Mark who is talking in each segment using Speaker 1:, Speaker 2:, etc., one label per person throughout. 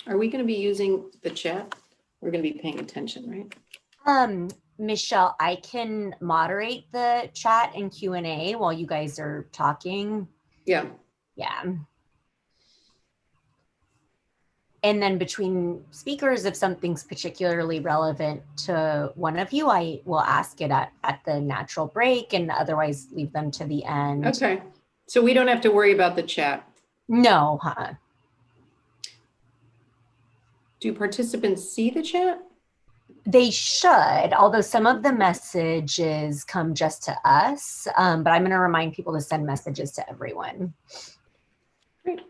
Speaker 1: Are we going to be using the chat? We're going to be paying attention, right?
Speaker 2: Michelle, I can moderate the chat and Q&A while you guys are talking.
Speaker 1: Yeah.
Speaker 2: Yeah. And then between speakers, if something's particularly relevant to one of you, I will ask it at the natural break, and otherwise leave them to the end.
Speaker 1: Okay. So we don't have to worry about the chat?
Speaker 2: No, huh?
Speaker 1: Do participants see the chat?
Speaker 2: They should, although some of the messages come just to us, but I'm going to remind people to send messages to everyone.
Speaker 1: Great.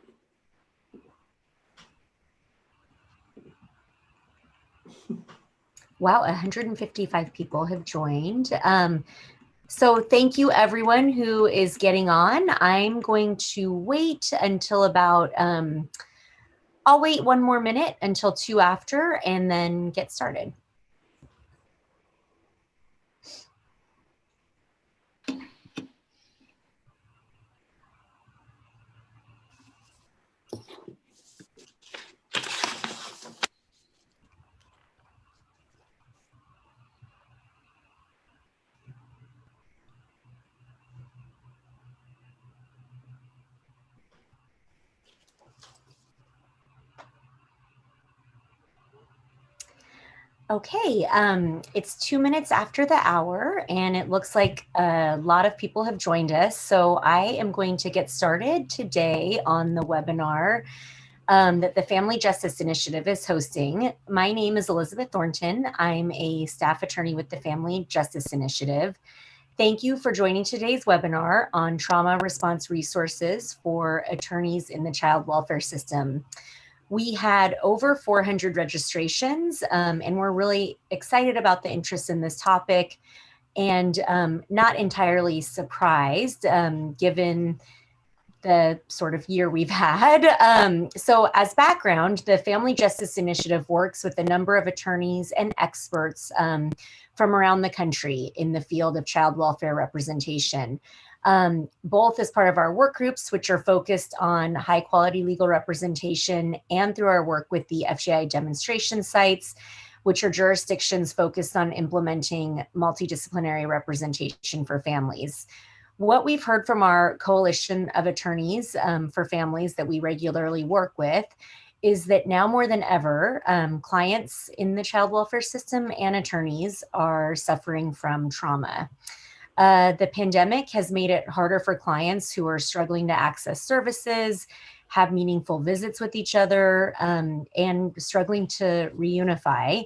Speaker 2: Wow, 155 people have joined. So thank you everyone who is getting on. I'm going to wait until about, I'll wait 1 more minute until 2 after and then get started. Okay, it's 2 minutes after the hour and it looks like a lot of people have joined us. So I am going to get started today on the webinar that the Family Justice Initiative is hosting. My name is Elizabeth Thornton. I'm a staff attorney with the Family Justice Initiative. Thank you for joining today's webinar on trauma response resources for attorneys in the child welfare system. We had over 400 registrations, and we're really excited about the interest in this topic, and not entirely surprised given the sort of year we've had. So as background, the Family Justice Initiative works with a number of attorneys and experts from around the country in the field of child welfare representation. Both as part of our work groups, which are focused on high quality legal representation, and through our work with the FJI demonstration sites, which are jurisdictions focused on implementing multidisciplinary representation for families. What we've heard from our coalition of attorneys for families that we regularly work with is that now more than ever, clients in the child welfare system and attorneys are suffering from trauma. The pandemic has made it harder for clients who are struggling to access services, have meaningful visits with each other, and struggling to reunify.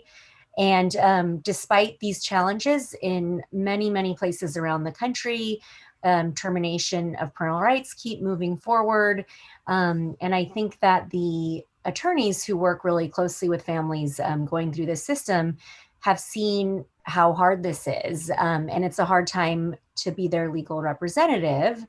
Speaker 2: And despite these challenges in many, many places around the country, termination of parental rights keep moving forward. And I think that the attorneys who work really closely with families going through this system have seen how hard this is. And it's a hard time to be their legal representative.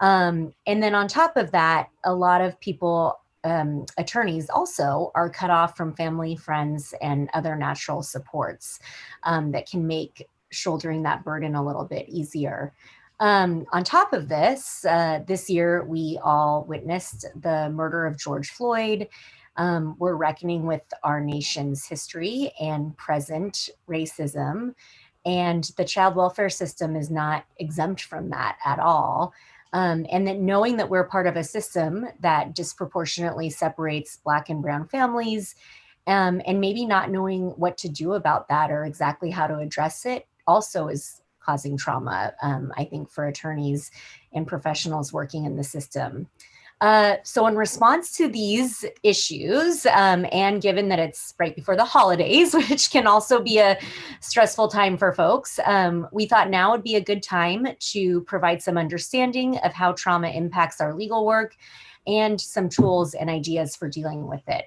Speaker 2: And then on top of that, a lot of people, attorneys also are cut off from family, friends, and other natural supports that can make shouldering that burden a little bit easier. On top of this, this year we all witnessed the murder of George Floyd. We're reckoning with our nation's history and present racism, and the child welfare system is not exempt from that at all. And that knowing that we're part of a system that disproportionately separates Black and Brown families, and maybe not knowing what to do about that or exactly how to address it also is causing trauma, I think, for attorneys and professionals working in the system. So in response to these issues, and given that it's right before the holidays, which can also be a stressful time for folks, we thought now would be a good time to provide some understanding of how trauma impacts our legal work and some tools and ideas for dealing with it.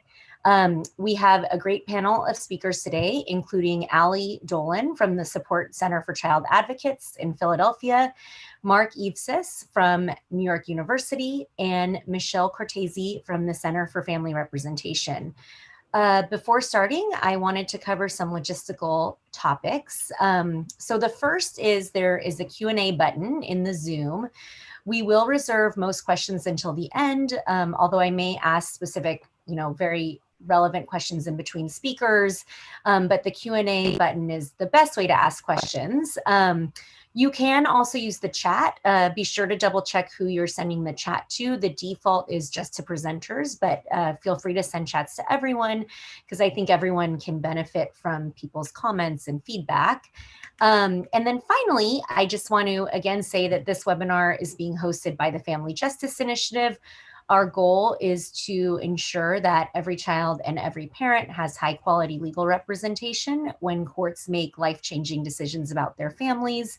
Speaker 2: We have a great panel of speakers today, including Allie Dolan from the Support Center for Child Advocates in Philadelphia, Mark Evsis from New York University, and Michelle Cortese from the Center for Family Representation. Before starting, I wanted to cover some logistical topics. So the first is there is a Q&A button in the Zoom. We will reserve most questions until the end, although I may ask specific, very relevant questions in between speakers, but the Q&A button is the best way to ask questions. You can also use the chat. Be sure to double check who you're sending the chat to. The default is just to presenters, but feel free to send chats to everyone because I think everyone can benefit from people's comments and feedback. And then finally, I just want to again say that this webinar is being hosted by the Family Justice Initiative. Our goal is to ensure that every child and every parent has high quality legal representation when courts make life-changing decisions about their families.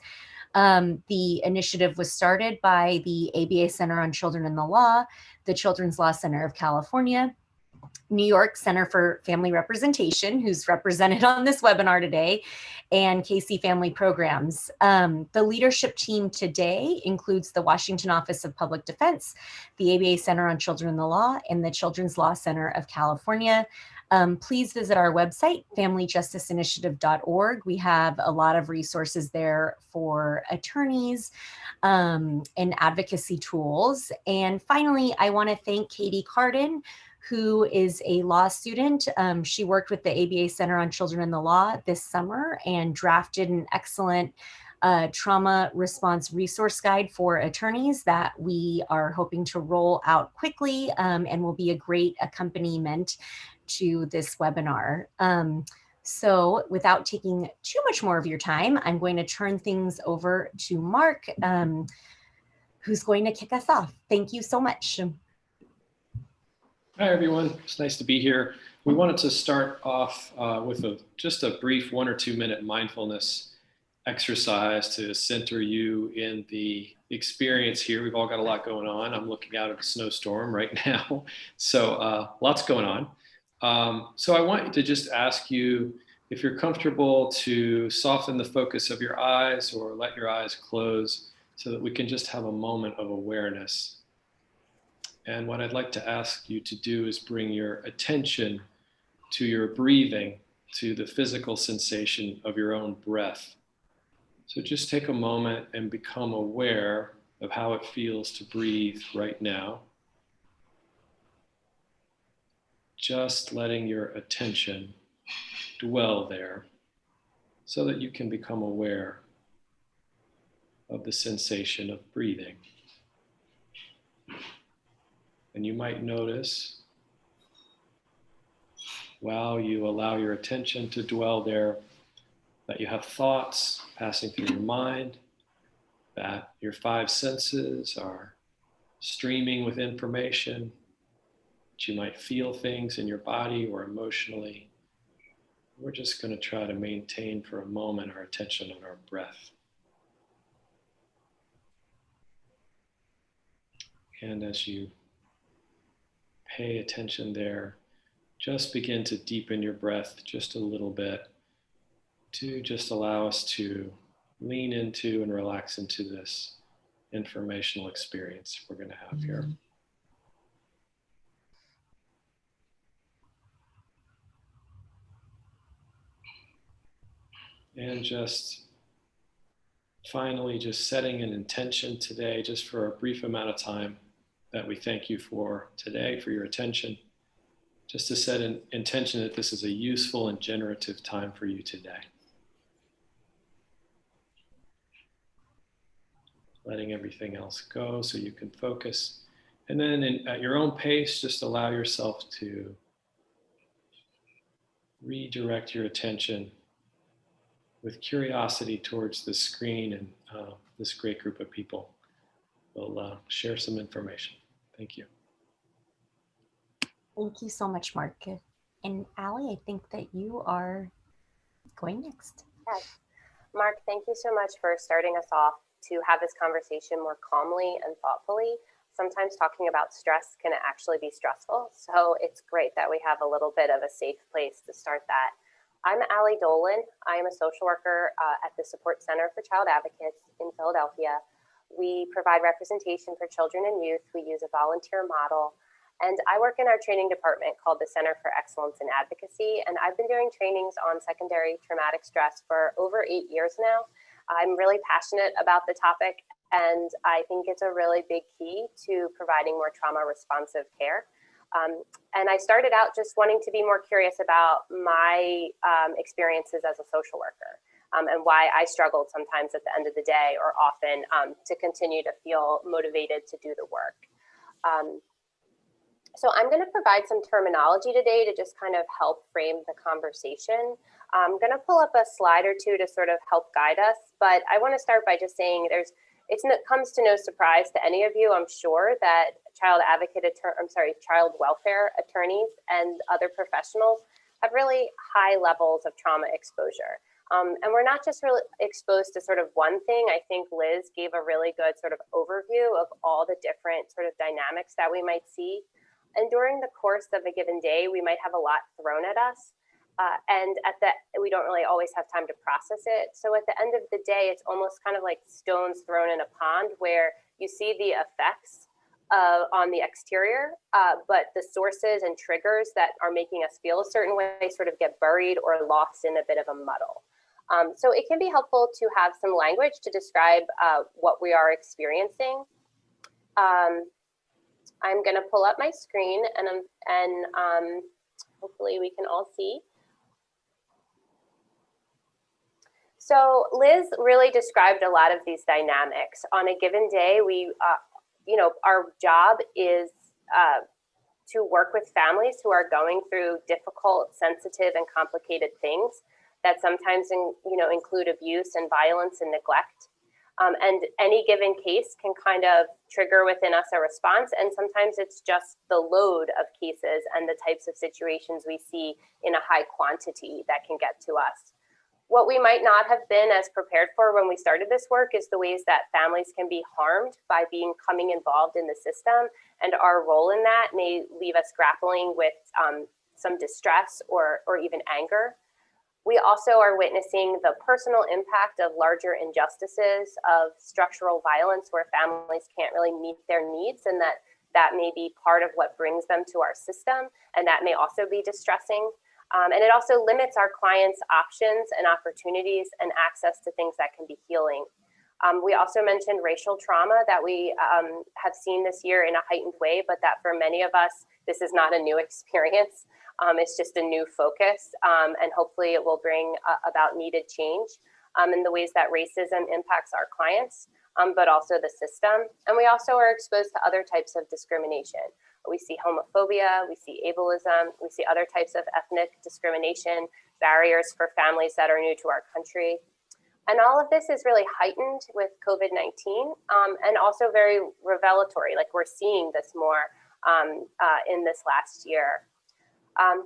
Speaker 2: The initiative was started by the ABA Center on Children in the Law, the Children's Law Center of California, New York Center for Family Representation, who's represented on this webinar today, and Casey Family Programs. The leadership team today includes the Washington Office of Public Defense, the ABA Center on Children in the Law, and the Children's Law Center of California. Please visit our website, familyjusticeinitiative.org. We have a lot of resources there for attorneys and advocacy tools. And finally, I want to thank Katie Carden, who is a law student. She worked with the ABA Center on Children in the Law this summer and drafted an excellent trauma response resource guide for attorneys that we are hoping to roll out quickly and will be a great accompaniment to this webinar. So without taking too much more of your time, I'm going to turn things over to Mark, who's going to kick us off. Thank you so much.
Speaker 3: Hi, everyone. It's nice to be here. We wanted to start off with just a brief 1 or 2 minute mindfulness exercise to center you in the experience here. We've all got a lot going on. I'm looking out at a snowstorm right now, so lots going on. So I want to just ask you if you're comfortable to soften the focus of your eyes or let your eyes close so that we can just have a moment of awareness. And what I'd like to ask you to do is bring your attention to your breathing, to the physical sensation of your own breath. So just take a moment and become aware of how it feels to breathe right now. Just letting your attention dwell there so that you can become aware of the sensation of breathing. And you might notice, while you allow your attention to dwell there, that you have thoughts passing through your mind, that your 5 senses are streaming with information, that you might feel things in your body or emotionally. We're just going to try to maintain for a moment our attention on our breath. And as you pay attention there, just begin to deepen your breath just a little bit to just allow us to lean into and relax into this informational experience we're going to have here. And just finally, just setting an intention today, just for a brief amount of time, that we thank you for today, for your attention, just to set an intention that this is a useful and generative time for you today. Letting everything else go so you can focus. And then at your own pace, just allow yourself to redirect your attention with curiosity towards the screen and this great group of people will share some information. Thank you.
Speaker 2: Thank you so much, Mark. And Allie, I think that you are going next.
Speaker 4: Yes. Mark, thank you so much for starting us off to have this conversation more calmly and thoughtfully. Sometimes talking about stress can actually be stressful, so it's great that we have a little bit of a safe place to start that. I'm Allie Dolan. I am a social worker at the Support Center for Child Advocates in Philadelphia. We provide representation for children and youth. We use a volunteer model. And I work in our training department called the Center for Excellence in Advocacy. And I've been doing trainings on secondary traumatic stress for over 8 years now. I'm really passionate about the topic, and I think it's a really big key to providing more trauma responsive care. And I started out just wanting to be more curious about my experiences as a social worker, and why I struggled sometimes at the end of the day, or often, to continue to feel motivated to do the work. So I'm going to provide some terminology today to just kind of help frame the conversation. I'm going to pull up a slide or two to sort of help guide us, but I want to start by just saying it comes to no surprise to any of you, I'm sure, that child welfare attorneys and other professionals have really high levels of trauma exposure. And we're not just really exposed to sort of one thing. I think Liz gave a really good sort of overview of all the different sort of dynamics that we might see. And during the course of a given day, we might have a lot thrown at us. And we don't really always have time to process it. So at the end of the day, it's almost kind of like stones thrown in a pond, where you see the effects on the exterior, but the sources and triggers that are making us feel a certain way sort of get buried or lost in a bit of a muddle. So it can be helpful to have some language to describe what we are experiencing. I'm going to pull up my screen, and hopefully we can all see. So Liz really described a lot of these dynamics. On a given day, our job is to work with families who are going through difficult, sensitive, and complicated things that sometimes include abuse and violence and neglect. And any given case can kind of trigger within us a response. And sometimes it's just the load of cases and the types of situations we see in a high quantity that can get to us. What we might not have been as prepared for when we started this work is the ways that families can be harmed by becoming involved in the system. And our role in that may leave us grappling with some distress or even anger. We also are witnessing the personal impact of larger injustices, of structural violence where families can't really meet their needs, and that may be part of what brings them to our system, and that may also be distressing. And it also limits our clients' options and opportunities and access to things that can be healing. We also mentioned racial trauma that we have seen this year in a heightened way, but that for many of us, this is not a new experience. It's just a new focus, and hopefully it will bring about needed change in the ways that racism impacts our clients, but also the system. And we also are exposed to other types of discrimination. We see homophobia, we see ableism, we see other types of ethnic discrimination, barriers for families that are new to our country. And all of this is really heightened with COVID-19, and also very revelatory, like we're seeing this more in this last year.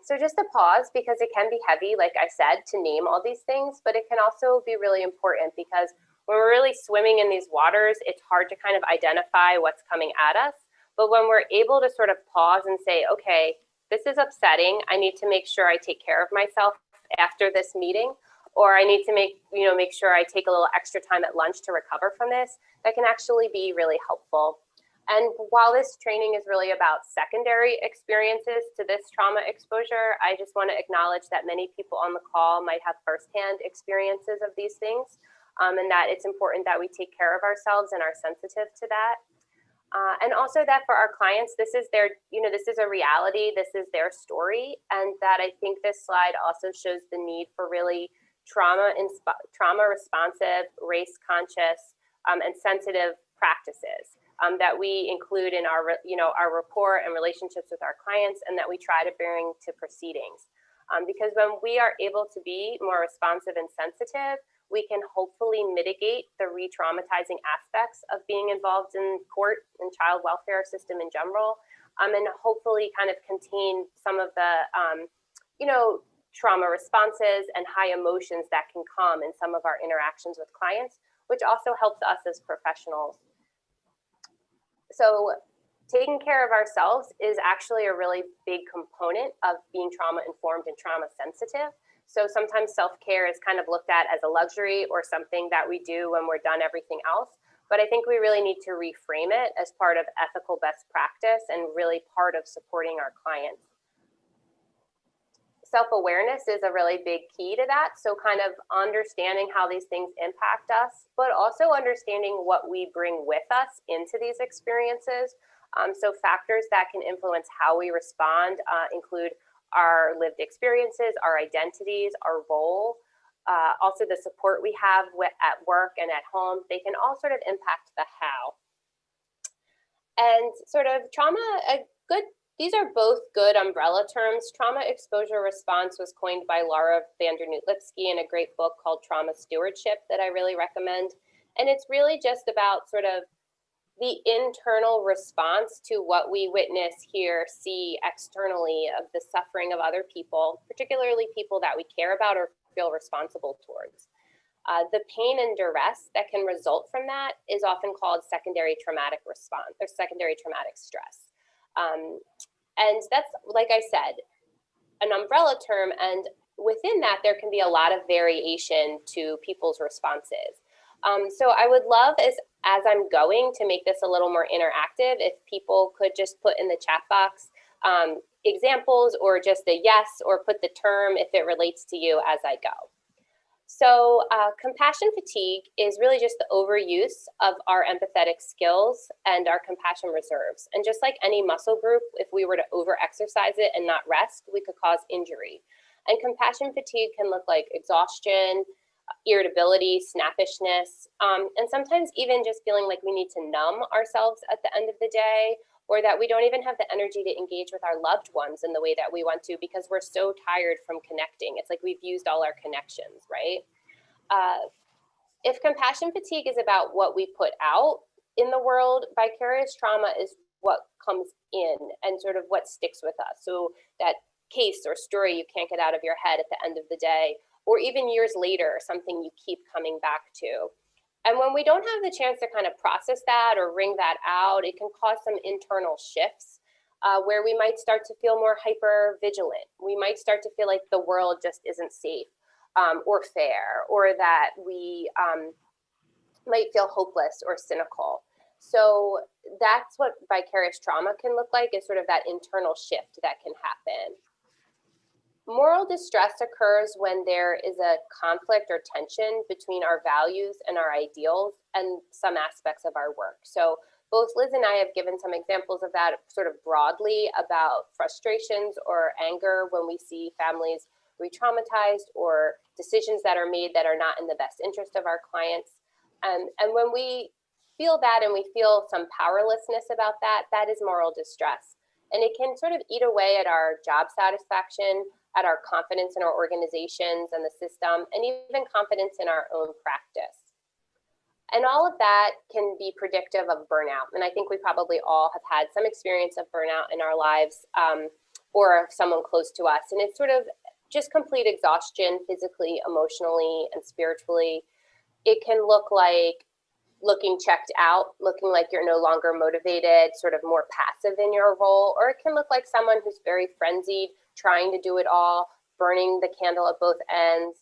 Speaker 4: So just a pause, because it can be heavy, like I said, to name all these things, but it can also be really important, because when we're really swimming in these waters, it's hard to kind of identify what's coming at us. But when we're able to sort of pause and say, okay, this is upsetting, I need to make sure I take care of myself after this meeting, or I need to make sure I take a little extra time at lunch to recover from this, that can actually be really helpful. And while this training is really about secondary experiences to this trauma exposure, I just want to acknowledge that many people on the call might have firsthand experiences of these things, and that it's important that we take care of ourselves and are sensitive to that. And also that for our clients, this is this is a reality, this is their story, and that I think this slide also shows the need for really trauma responsive, race conscious, and sensitive practices that we include in our report and relationships with our clients, and that we try to bring to proceedings. Because when we are able to be more responsive and sensitive, we can hopefully mitigate the re-traumatizing aspects of being involved in court and child welfare system in general, and hopefully kind of contain some of the, trauma responses and high emotions that can come in some of our interactions with clients, which also helps us as professionals. So taking care of ourselves is actually a really big component of being trauma-informed and trauma-sensitive. So sometimes self-care is kind of looked at as a luxury or something that we do when we're done everything else. But I think we really need to reframe it as part of ethical best practice and really part of supporting our clients. Self-awareness is a really big key to that. So kind of understanding how these things impact us, but also understanding what we bring with us into these experiences. So factors that can influence how we respond include our lived experiences, our identities, our role, also the support we have at work and at home. They can all sort of impact the how. And sort of trauma, these are both good umbrella terms. Trauma exposure response was coined by Laura Vandernoot-Lipsky in a great book called Trauma Stewardship that I really recommend. And it's really just about sort of the internal response to what we witness, hear, see externally of the suffering of other people, particularly people that we care about or feel responsible towards. The pain and duress that can result from that is often called secondary traumatic response or secondary traumatic stress. And that's, like I said, an umbrella term. And within that, there can be a lot of variation to people's responses. So I would love, as I'm going to make this a little more interactive, if people could just put in the chat box examples or just a yes, or put the term if it relates to you as I go. So compassion fatigue is really just the overuse of our empathetic skills and our compassion reserves. And just like any muscle group, if we were to over-exercise it and not rest, we could cause injury. And compassion fatigue can look like exhaustion, irritability, snappishness, and sometimes even just feeling like we need to numb ourselves at the end of the day, or that we don't even have the energy to engage with our loved ones in the way that we want to because we're so tired from connecting. It's like we've used all our connections, right? If compassion fatigue is about what we put out in the world, vicarious trauma is what comes in and sort of what sticks with us. So that case or story you can't get out of your head at the end of the day, or even years later, something you keep coming back to. And when we don't have the chance to kind of process that or wring that out, it can cause some internal shifts where we might start to feel more hyper vigilant. We might start to feel like the world just isn't safe or fair, or that we might feel hopeless or cynical. So that's what vicarious trauma can look like, is sort of that internal shift that can happen. Moral distress occurs when there is a conflict or tension between our values and our ideals and some aspects of our work. So both Liz and I have given some examples of that sort of broadly about frustrations or anger when we see families re-traumatized or decisions that are made that are not in the best interest of our clients. And when we feel that and we feel some powerlessness about that, that is moral distress. And it can sort of eat away at our job satisfaction, at our confidence in our organizations and the system, and even confidence in our own practice. And all of that can be predictive of burnout. And I think we probably all have had some experience of burnout in our lives or someone close to us. And it's sort of just complete exhaustion physically, emotionally, and spiritually. It can look like looking checked out, looking like you're no longer motivated, sort of more passive in your role, or it can look like someone who's very frenzied, trying to do it all, burning the candle at both ends,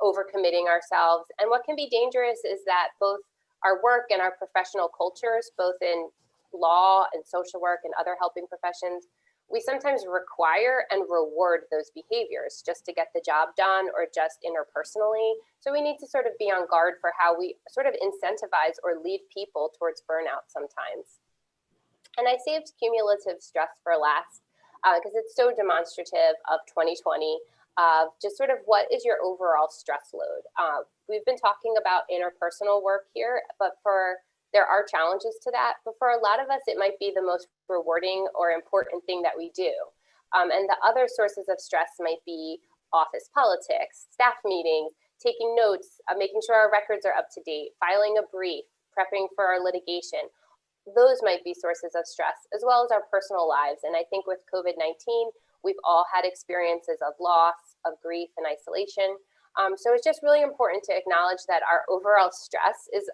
Speaker 4: overcommitting ourselves. And what can be dangerous is that both our work and our professional cultures, both in law and social work and other helping professions, we sometimes require and reward those behaviors just to get the job done or just interpersonally. So we need to sort of be on guard for how we sort of incentivize or lead people towards burnout sometimes. And I saved cumulative stress for last because it's so demonstrative of 2020, just sort of what is your overall stress load. We've been talking about interpersonal work here, but there are challenges to that, but for a lot of us, it might be the most rewarding or important thing that we do. And the other sources of stress might be office politics, staff meetings, taking notes, making sure our records are up to date, filing a brief, prepping for our litigation. Those might be sources of stress, as well as our personal lives. And I think with COVID-19, we've all had experiences of loss, of grief, and isolation. So it's just really important to acknowledge that our overall stress is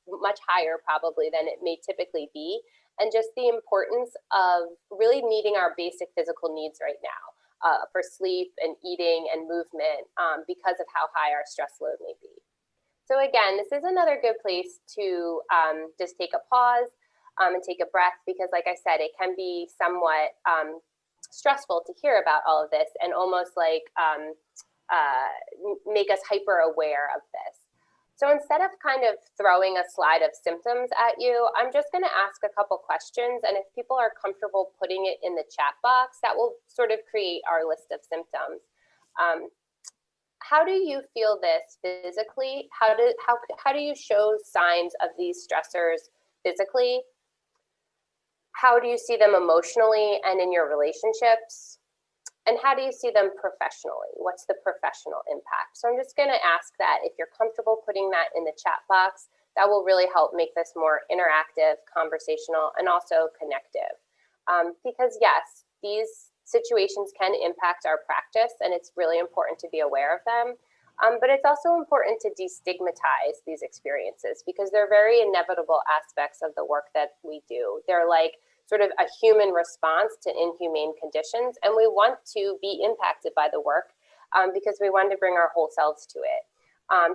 Speaker 4: much higher probably than it may typically be, and just the importance of really meeting our basic physical needs right now for sleep and eating and movement because of how high our stress load may be. So again, this is another good place to just take a pause and take a breath, because like I said, it can be somewhat stressful to hear about all of this and almost like make us hyper aware of this. So instead of kind of throwing a slide of symptoms at you, I'm just going to ask a couple questions. And if people are comfortable putting it in the chat box, that will sort of create our list of symptoms. How do you feel this physically? How do you show signs of these stressors physically? How do you see them emotionally and in your relationships? And how do you see them professionally? What's the professional impact? So I'm just going to ask that if you're comfortable putting that in the chat box, that will really help make this more interactive, conversational, and also connective. Because yes, these situations can impact our practice, and it's really important to be aware of them. But it's also important to destigmatize these experiences because they're very inevitable aspects of the work that we do. They're like sort of a human response to inhumane conditions, and we want to be impacted by the work because we want to bring our whole selves to it.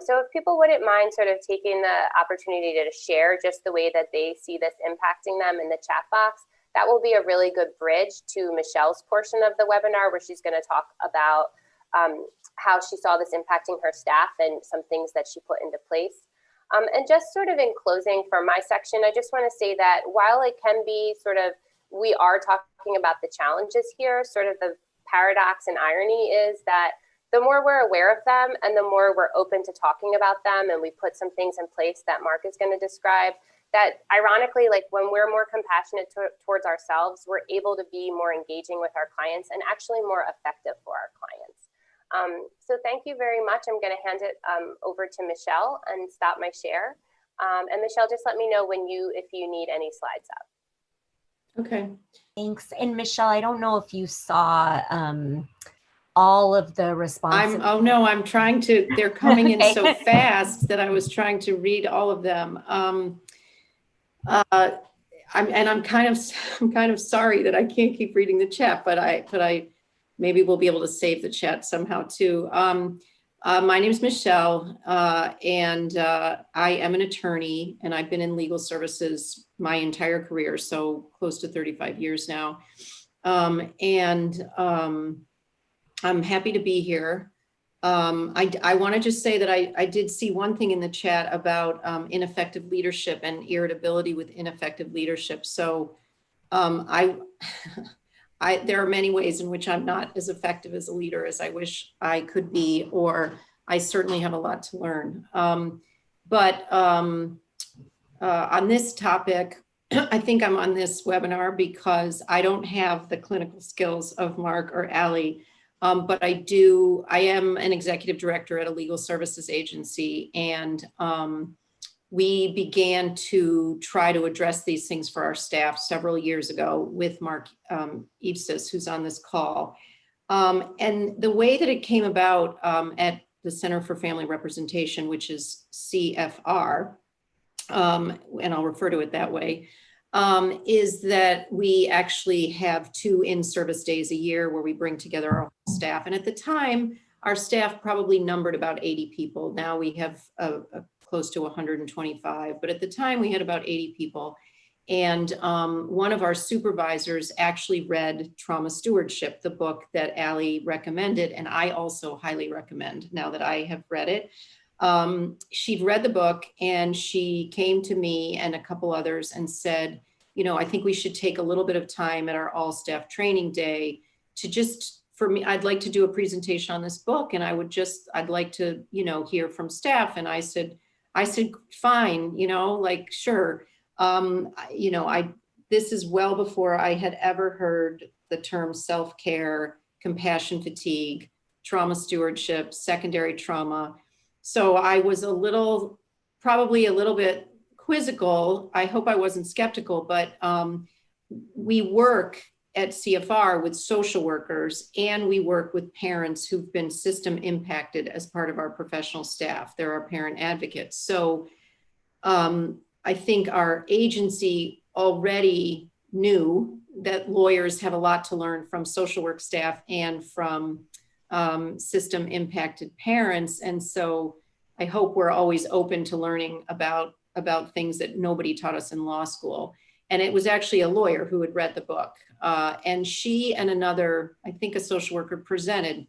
Speaker 4: So if people wouldn't mind sort of taking the opportunity to share just the way that they see this impacting them in the chat box, that will be a really good bridge to Michelle's portion of the webinar where she's going to talk about how she saw this impacting her staff and some things that she put into place. And just sort of in closing for my section, I just want to say that while it can be sort of, we are talking about the challenges here, sort of the paradox and irony is that the more we're aware of them and the more we're open to talking about them and we put some things in place that Mark is going to describe, that ironically, like when we're more compassionate towards ourselves, we're able to be more engaging with our clients and actually more effective for our clients. So thank you very much. I'm going to hand it over to Michelle and stop my share. And Michelle, just let me know when if you need any slides up.
Speaker 1: Okay.
Speaker 2: Thanks. And Michelle, I don't know if you saw all of the responses.
Speaker 1: Oh no, I'm trying to, they're coming in
Speaker 2: Okay.
Speaker 1: so fast that I was trying to read all of them. I'm kind of sorry that I can't keep reading the chat, but I maybe we'll be able to save the chat somehow too. My name is Michelle, and I am an attorney, and I've been in legal services my entire career, so close to 35 years now. I'm happy to be here. I want to just say that I did see one thing in the chat about ineffective leadership and irritability with ineffective leadership. So there are many ways in which I'm not as effective as a leader as I wish I could be, or I certainly have a lot to learn. But on this topic, I think I'm on this webinar because I don't have the clinical skills of Mark or Allie, but I am an executive director at a legal services agency, and we began to try to address these things for our staff several years ago with Mark Evsis, who's on this call. And the way that it came about at the Center for Family Representation, which is CFR, and I'll refer to it that way, is that we actually have 2 in-service days a year where we bring together our whole staff. And at the time, our staff probably numbered about 80 people. Now we have close to 125, but at the time we had about 80 people. And one of our supervisors actually read Trauma Stewardship, the book that Allie recommended, and I also highly recommend now that I have read it. She'd read the book and she came to me and a couple others and said, you know, I think we should take a little bit of time at our all staff training day to just, for me, I'd like to do a presentation on this book, and I'd like to, you know, hear from staff. And I said, fine, you know, like, sure. You know, this is well before I had ever heard the term self-care, compassion fatigue, trauma stewardship, secondary trauma. So I was probably a little bit quizzical. I hope I wasn't skeptical, but we work at CFR with social workers, and we work with parents who've been system impacted as part of our professional staff. There are parent advocates. So I think our agency already knew that lawyers have a lot to learn from social work staff and from system impacted parents. And so I hope we're always open to learning about things that nobody taught us in law school. And it was actually a lawyer who had read the book. And she and another, I think a social worker, presented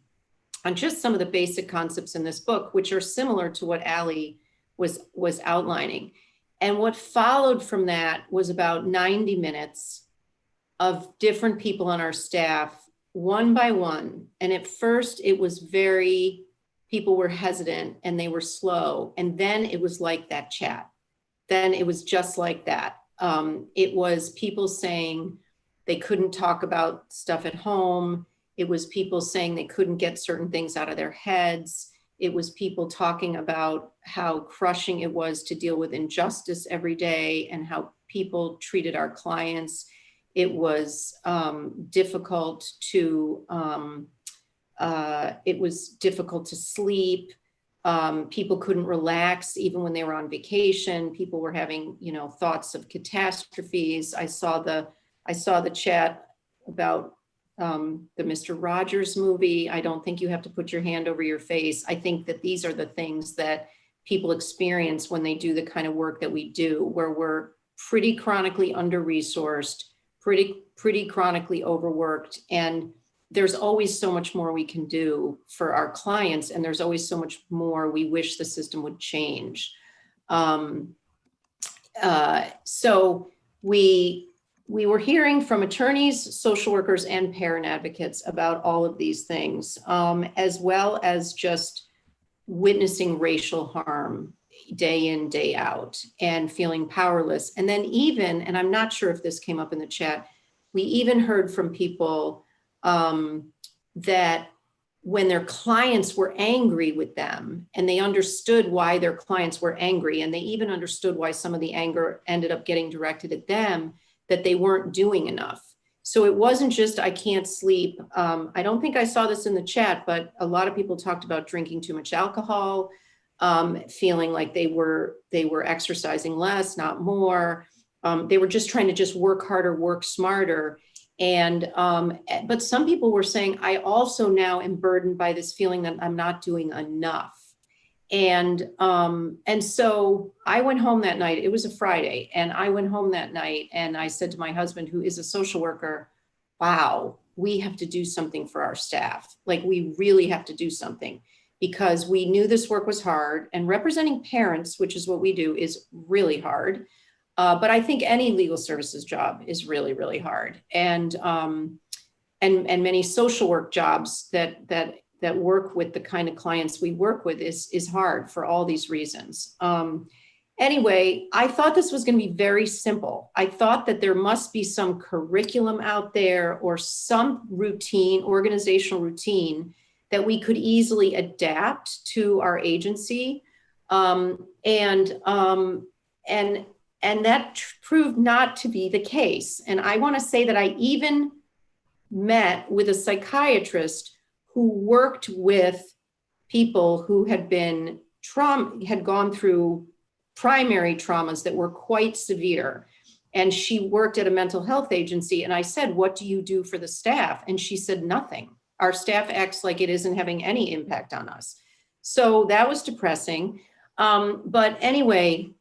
Speaker 1: on just some of the basic concepts in this book, which are similar to what Allie was outlining. And what followed from that was about 90 minutes of different people on our staff, one by one. And at first it was people were hesitant and they were slow. And then it was like that chat. Then it was just like that. It was people saying they couldn't talk about stuff at home. It was people saying they couldn't get certain things out of their heads. It was people talking about how crushing it was to deal with injustice every day and how people treated our clients. It was difficult to sleep. People couldn't relax even when they were on vacation. People were having, thoughts of catastrophes. I saw the chat about the Mr. Rogers movie. I don't think you have to put your hand over your face. I think that these are the things that people experience when they do the kind of work that we do, where we're pretty chronically under-resourced, pretty chronically overworked. And there's always so much more we can do for our clients. And there's always so much more we wish the system would change. So we were hearing from attorneys, social workers, and parent advocates about all of these things, as well as just witnessing racial harm day in, day out, and feeling powerless. And then even, and I'm not sure if this came up in the chat, we even heard from people that when their clients were angry with them and they understood why their clients were angry, and they even understood why some of the anger ended up getting directed at them, that they weren't doing enough. So it wasn't just, I can't sleep. I don't think I saw this in the chat, but a lot of people talked about drinking too much alcohol, feeling like they were exercising less, not more. They were just trying to just work harder, work smarter. And, but some people were saying, I also now am burdened by this feeling that I'm not doing enough. And so I went home that night. It was a Friday, and I went home that night and I said to my husband, who is a social worker, wow, we have to do something for our staff. Like, we really have to do something, because we knew this work was hard, and representing parents, which is what we do, is really hard. But I think any legal services job is really, really hard. And many social work jobs that work with the kind of clients we work with is hard for all these reasons. Anyway, I thought this was going to be very simple. I thought that there must be some curriculum out there or some routine, organizational routine, that we could easily adapt to our agency. And that proved not to be the case. And I want to say that I even met with a psychiatrist who worked with people who had gone through primary traumas that were quite severe. And she worked at a mental health agency. And I said, what do you do for the staff? And she said, nothing. Our staff acts like it isn't having any impact on us. So that was depressing. But anyway,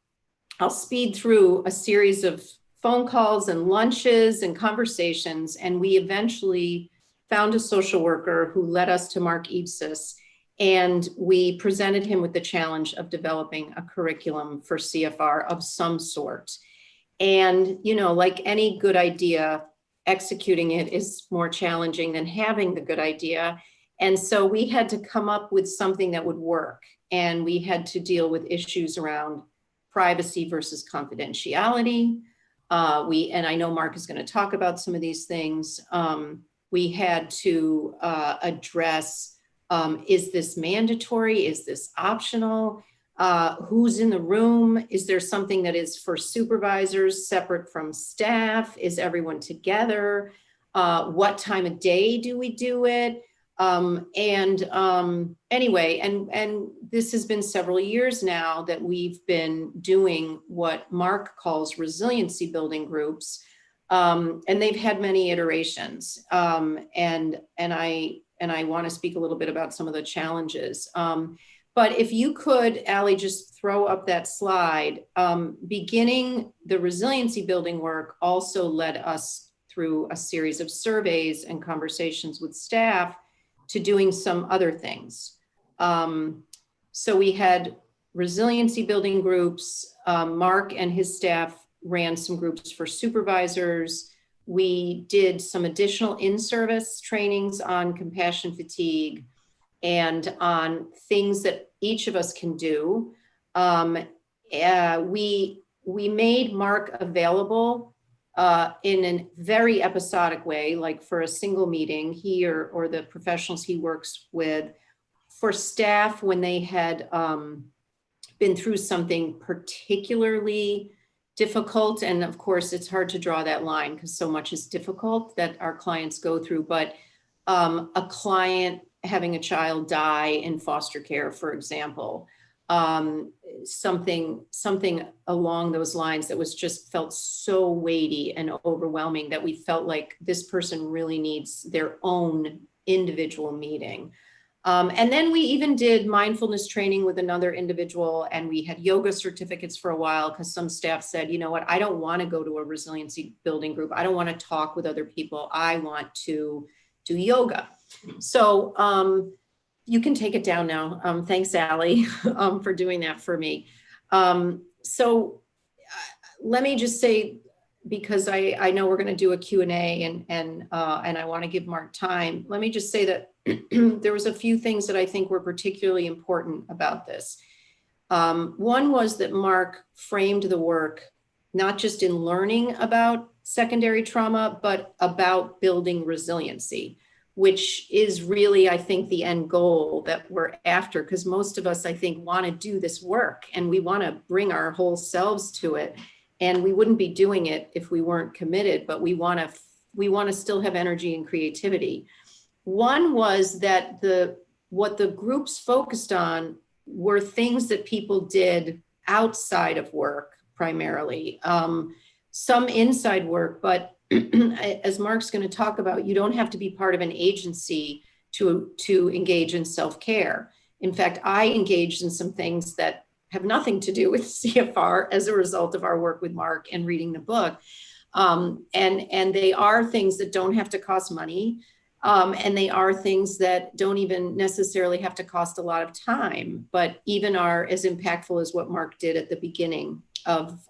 Speaker 1: I'll speed through a series of phone calls and lunches and conversations. And we eventually found a social worker who led us to Mark Evesis, and we presented him with the challenge of developing a curriculum for CFR of some sort. And, like any good idea, executing it is more challenging than having the good idea. And so we had to come up with something that would work. And we had to deal with issues around privacy versus confidentiality. And I know Mark is going to talk about some of these things. We had to address, is this mandatory? Is this optional? Who's in the room? Is there something that is for supervisors separate from staff? Is everyone together? What time of day do we do it? Anyway, and this has been several years now that we've been doing what Mark calls resiliency building groups. And they've had many iterations. And I want to speak a little bit about some of the challenges. But if you could, Allie, just throw up that slide. Beginning the resiliency building work also led us through a series of surveys and conversations with staff to doing some other things. So we had resiliency building groups. Mark and his staff ran some groups for supervisors. We did some additional in-service trainings on compassion fatigue and on things that each of us can do. We made Mark available in a very episodic way, like for a single meeting, he or the professionals he works with, for staff when they had been through something particularly difficult. And of course, it's hard to draw that line because so much is difficult that our clients go through. But a client having a child die in foster care, for example, something along those lines that was just felt so weighty and overwhelming that we felt like this person really needs their own individual meeting. And then we even did mindfulness training with another individual, and we had yoga certificates for a while because some staff said, you know what, I don't want to go to a resiliency building group. I don't want to talk with other people. I want to do yoga. So you can take it down now. Thanks, Allie, for doing that for me. So let me just say, because I know we're going to do a Q&A and I want to give Mark time. Let me just say that there was a few things that I think were particularly important about this. One was that Mark framed the work not just in learning about secondary trauma, but about building resiliency, which is really, I think, the end goal that we're after, because most of us, I think, want to do this work and we want to bring our whole selves to it. And we wouldn't be doing it if we weren't committed, but we want to still have energy and creativity. One was that what the groups focused on were things that people did outside of work primarily, some inside work, but as Mark's going to talk about, you don't have to be part of an agency to engage in self-care. In fact, I engaged in some things that have nothing to do with CFR as a result of our work with Mark and reading the book. And they are things that don't have to cost money. And they are things that don't even necessarily have to cost a lot of time, but even are as impactful as what Mark did at the beginning of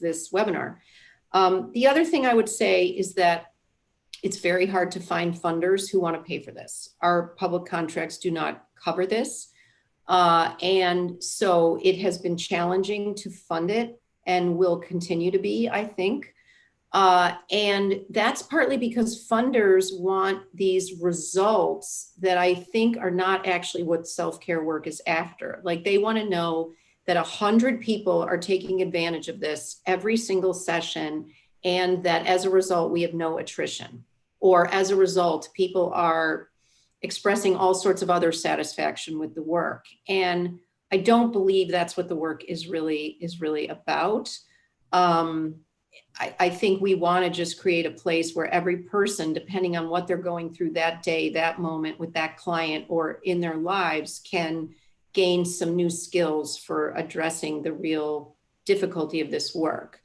Speaker 1: this webinar. The other thing I would say is that it's very hard to find funders who want to pay for this. Our public contracts do not cover this. And so it has been challenging to fund it and will continue to be, I think. And that's partly because funders want these results that I think are not actually what self-care work is after. Like they want to know that 100 people are taking advantage of this every single session, and that as a result, we have no attrition, or as a result, people are expressing all sorts of other satisfaction with the work. And I don't believe that's what the work is really about. I think we want to just create a place where every person, depending on what they're going through that day, that moment with that client or in their lives, can gain some new skills for addressing the real difficulty of this work.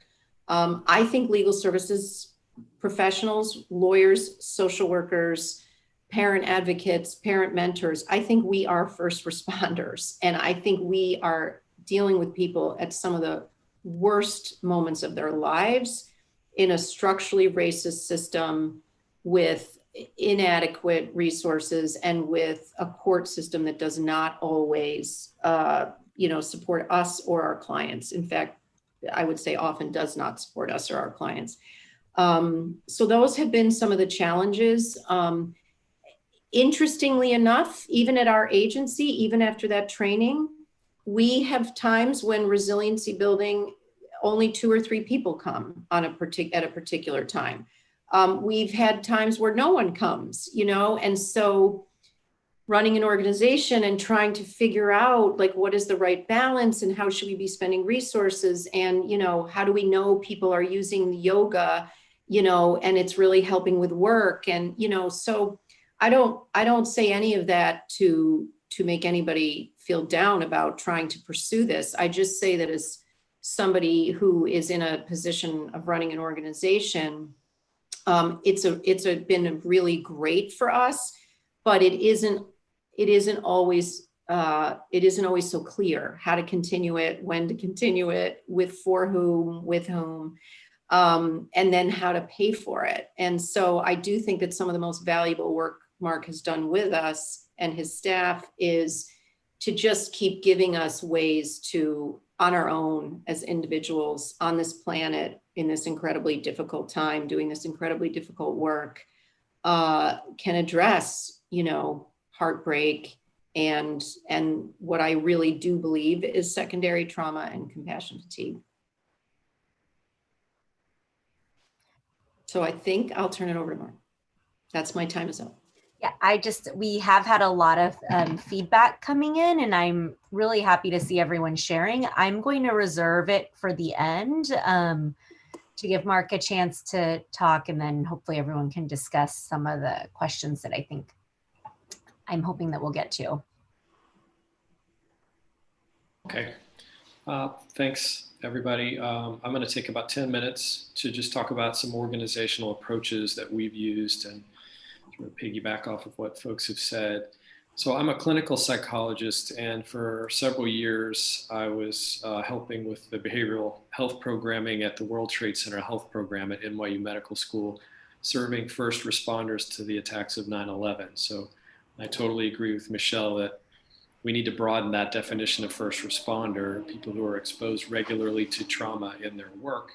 Speaker 1: I think legal services professionals, lawyers, social workers, parent advocates, parent mentors, I think we are first responders. And I think we are dealing with people at some of the worst moments of their lives in a structurally racist system with inadequate resources and with a court system that does not always, support us or our clients. In fact, I would say often does not support us or our clients. So those have been some of the challenges. Interestingly enough, even at our agency, even after that training, we have times when resiliency building, only 2 or 3 people come on at a particular time. We've had times where no one comes, and so running an organization and trying to figure out like what is the right balance and how should we be spending resources, and how do we know people are using yoga, and it's really helping with work, and so I don't say any of that to make anybody feel down about trying to pursue this. I just say that as somebody who is in a position of running an organization, it's been really great for us, but it isn't always it isn't always so clear how to continue it, when to continue it, for whom, with whom, and then how to pay for it. And so I do think that some of the most valuable work Mark has done with us and his staff is to just keep giving us ways to, on our own as individuals on this planet, in this incredibly difficult time, doing this incredibly difficult work, can address, heartbreak and what I really do believe is secondary trauma and compassion fatigue. So I think I'll turn it over to Mark. That's my time is up.
Speaker 2: Yeah, we have had a lot of feedback coming in, and I'm really happy to see everyone sharing. I'm going to reserve it for the end to give Mark a chance to talk, and then hopefully everyone can discuss some of the questions that I'm hoping that we'll get to.
Speaker 3: Okay. Thanks, everybody. I'm going to take about 10 minutes to just talk about some organizational approaches that we've used and sort of piggyback off of what folks have said. So I'm a clinical psychologist, and for several years, I was helping with the behavioral health programming at the World Trade Center Health Program at NYU Medical School, serving first responders to the attacks of 9/11. So I totally agree with Michelle that we need to broaden that definition of first responder, people who are exposed regularly to trauma in their work.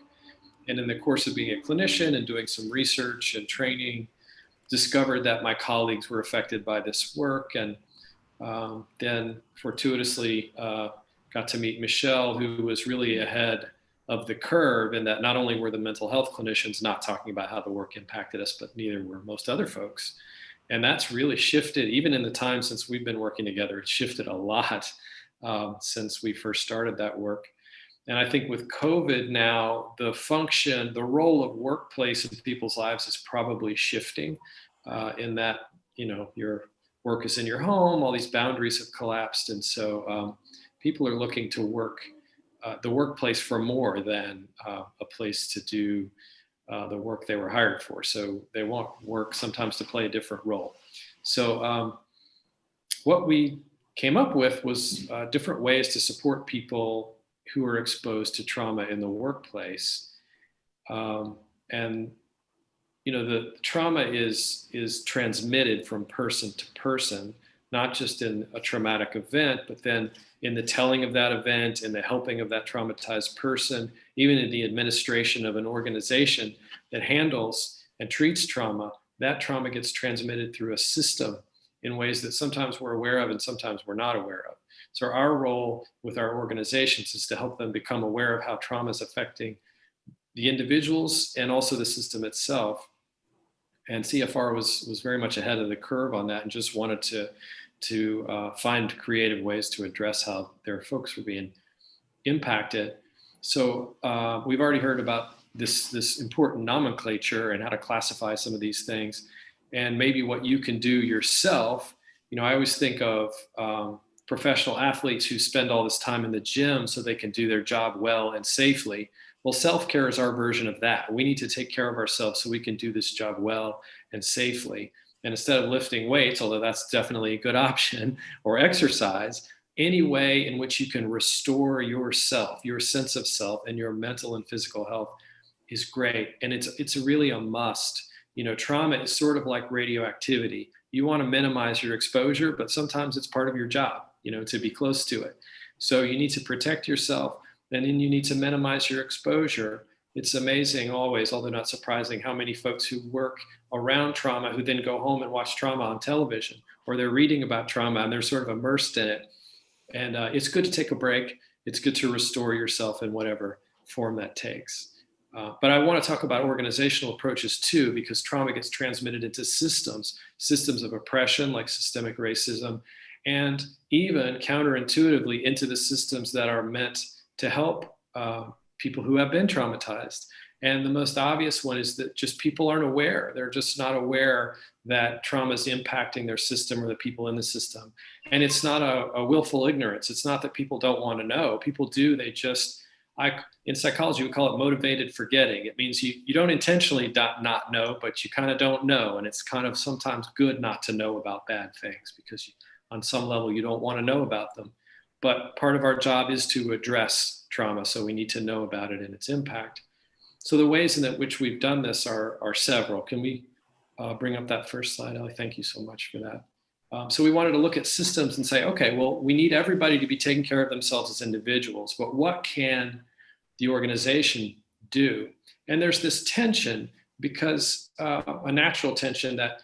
Speaker 3: And in the course of being a clinician and doing some research and training, discovered that my colleagues were affected by this work, and then fortuitously got to meet Michelle, who was really ahead of the curve in that not only were the mental health clinicians not talking about how the work impacted us, but neither were most other folks. And that's really shifted, even in the time since we've been working together, it's shifted a lot since we first started that work. And I think with COVID now, the role of workplace in people's lives is probably shifting in that, your work is in your home, all these boundaries have collapsed. And so people are looking to the workplace for more than a place to do the work they were hired for. So they want work sometimes to play a different role. So what we came up with was different ways to support people who are exposed to trauma in the workplace. And the trauma is transmitted from person to person, not just in a traumatic event, but then in the telling of that event, in the helping of that traumatized person, even in the administration of an organization that handles and treats trauma. That trauma gets transmitted through a system in ways that sometimes we're aware of and sometimes we're not aware of. So our role with our organizations is to help them become aware of how trauma is affecting the individuals and also the system itself. And CFR was very much ahead of the curve on that and just wanted to find creative ways to address how their folks were being impacted. So we've already heard about this important nomenclature and how to classify some of these things, and maybe what you can do yourself. I always think of professional athletes who spend all this time in the gym so they can do their job well and safely. Well, self-care is our version of that. We need to take care of ourselves so we can do this job well and safely. And instead of lifting weights, although that's definitely a good option, or exercise, any way in which you can restore yourself, your sense of self, and your mental and physical health is great. And it's really a must. Trauma is sort of like radioactivity. You want to minimize your exposure, but sometimes it's part of your job, to be close to it. So you need to protect yourself, and then you need to minimize your exposure. It's amazing always, although not surprising, how many folks who work around trauma who then go home and watch trauma on television, or they're reading about trauma and they're sort of immersed in it. And it's good to take a break. It's good to restore yourself in whatever form that takes. But I want to talk about organizational approaches too, because trauma gets transmitted into systems of oppression like systemic racism, and even counterintuitively into the systems that are meant to help people who have been traumatized. And the most obvious one is that just people aren't aware. They're just not aware that trauma is impacting their system or the people in the system. And it's not a willful ignorance. It's not that people don't want to know. People do. They just, in psychology, we call it motivated forgetting. It means you don't intentionally not know, but you kind of don't know. And it's kind of sometimes good not to know about bad things, because on some level, you don't want to know about them. But part of our job is to address trauma, so we need to know about it and its impact. So the ways in which we've done this are several. Can we bring up that first slide, Ellie? Thank you so much for that. So we wanted to look at systems and say, okay, well, we need everybody to be taking care of themselves as individuals, but what can the organization do? And there's this tension, because a natural tension, that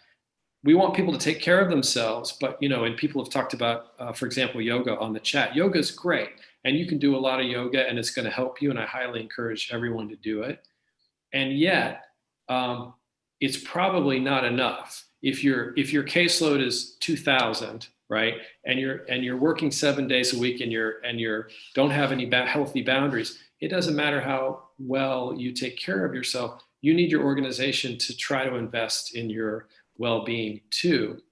Speaker 3: we want people to take care of themselves, but, and people have talked about, for example, yoga on the chat. Yoga is great, and you can do a lot of yoga, and it's going to help you, and I highly encourage everyone to do it. And yet, it's probably not enough. If your caseload is 2,000, right, and you're working 7 days a week, and you don't have any healthy boundaries, it doesn't matter how well you take care of yourself. You need your organization to try to invest in your well-being too.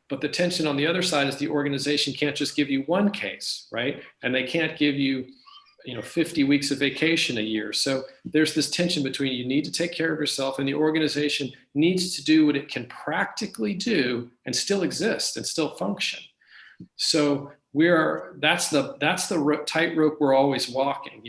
Speaker 3: But the tension on the other side is the organization can't just give you one case, right? And they can't give you, 50 weeks of vacation a year. So there's this tension between, you need to take care of yourself, and the organization needs to do what it can practically do and still exist and still function. So that's the tightrope we're always walking.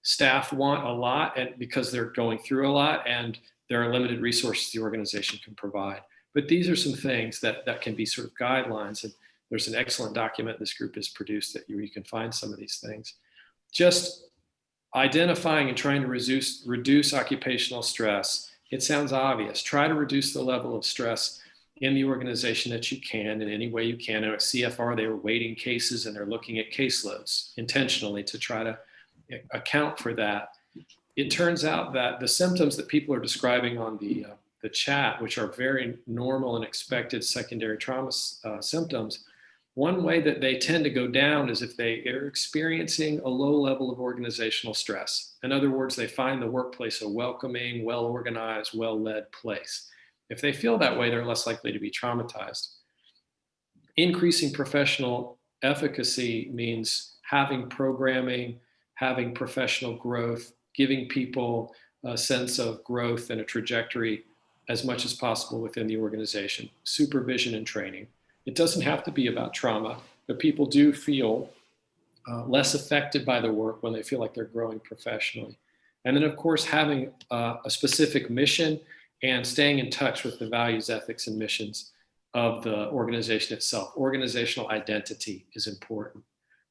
Speaker 3: Staff want a lot, and because they're going through a lot, and there are limited resources the organization can provide. But these are some things that can be sort of guidelines, and there's an excellent document this group has produced that you can find some of these things. Just identifying and trying to reduce occupational stress. It sounds obvious. Try to reduce the level of stress in the organization that you can in any way you can. And at CFR, they were weighting cases, and they're looking at caseloads intentionally to try to account for that. It turns out that the symptoms that people are describing on the chat, which are very normal and expected secondary trauma symptoms, one way that they tend to go down is if they are experiencing a low level of organizational stress. In other words, they find the workplace a welcoming, well-organized, well-led place. If they feel that way, they're less likely to be traumatized. Increasing professional efficacy means having programming, having professional growth, giving people a sense of growth and a trajectory as much as possible within the organization. Supervision and training. It doesn't have to be about trauma, but people do feel less affected by the work when they feel like they're growing professionally. And then, of course, having a specific mission and staying in touch with the values, ethics, and missions of the organization itself. Organizational identity is important.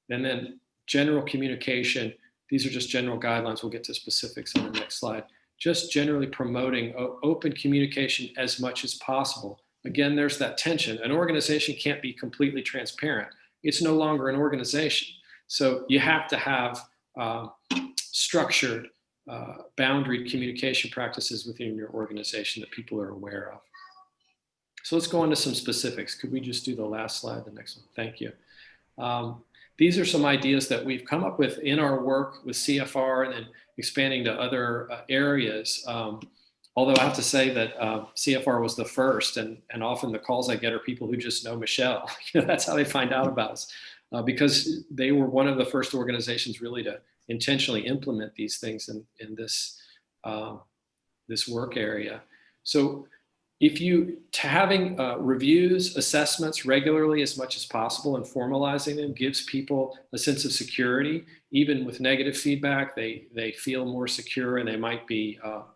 Speaker 3: And then general communication. These are just general guidelines. We'll get to specifics on the next slide. Just generally promoting open communication as much as possible. Again, there's that tension. An organization can't be completely transparent. It's no longer an organization. So you have to have structured, boundary communication practices within your organization that people are aware of. So let's go into some specifics. Could we just do the last slide, the next one? Thank you. These are some ideas that we've come up with in our work with CFR and then expanding to other areas. Although I have to say that CFR was the first, and often the calls I get are people who just know Michelle. That's how they find out about us, because they were one of the first organizations really to intentionally implement these things in this work area. So having reviews, assessments regularly as much as possible and formalizing them gives people a sense of security. Even with negative feedback, they feel more secure, and they might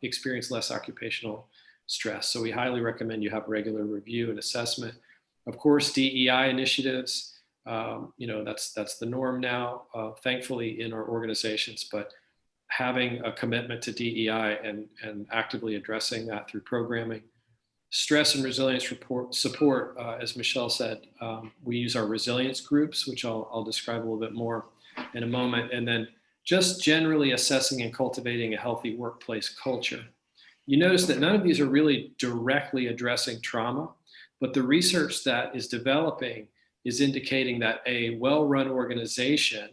Speaker 3: experience less occupational stress. So we highly recommend you have regular review and assessment. Of course, DEI initiatives, that's the norm now, thankfully, in our organizations, but having a commitment to DEI and actively addressing that through programming. Stress and resilience support, as Michelle said, we use our resilience groups, which I'll describe a little bit more in a moment, and then just generally assessing and cultivating a healthy workplace culture. You notice that none of these are really directly addressing trauma, but the research that is developing is indicating that a well-run organization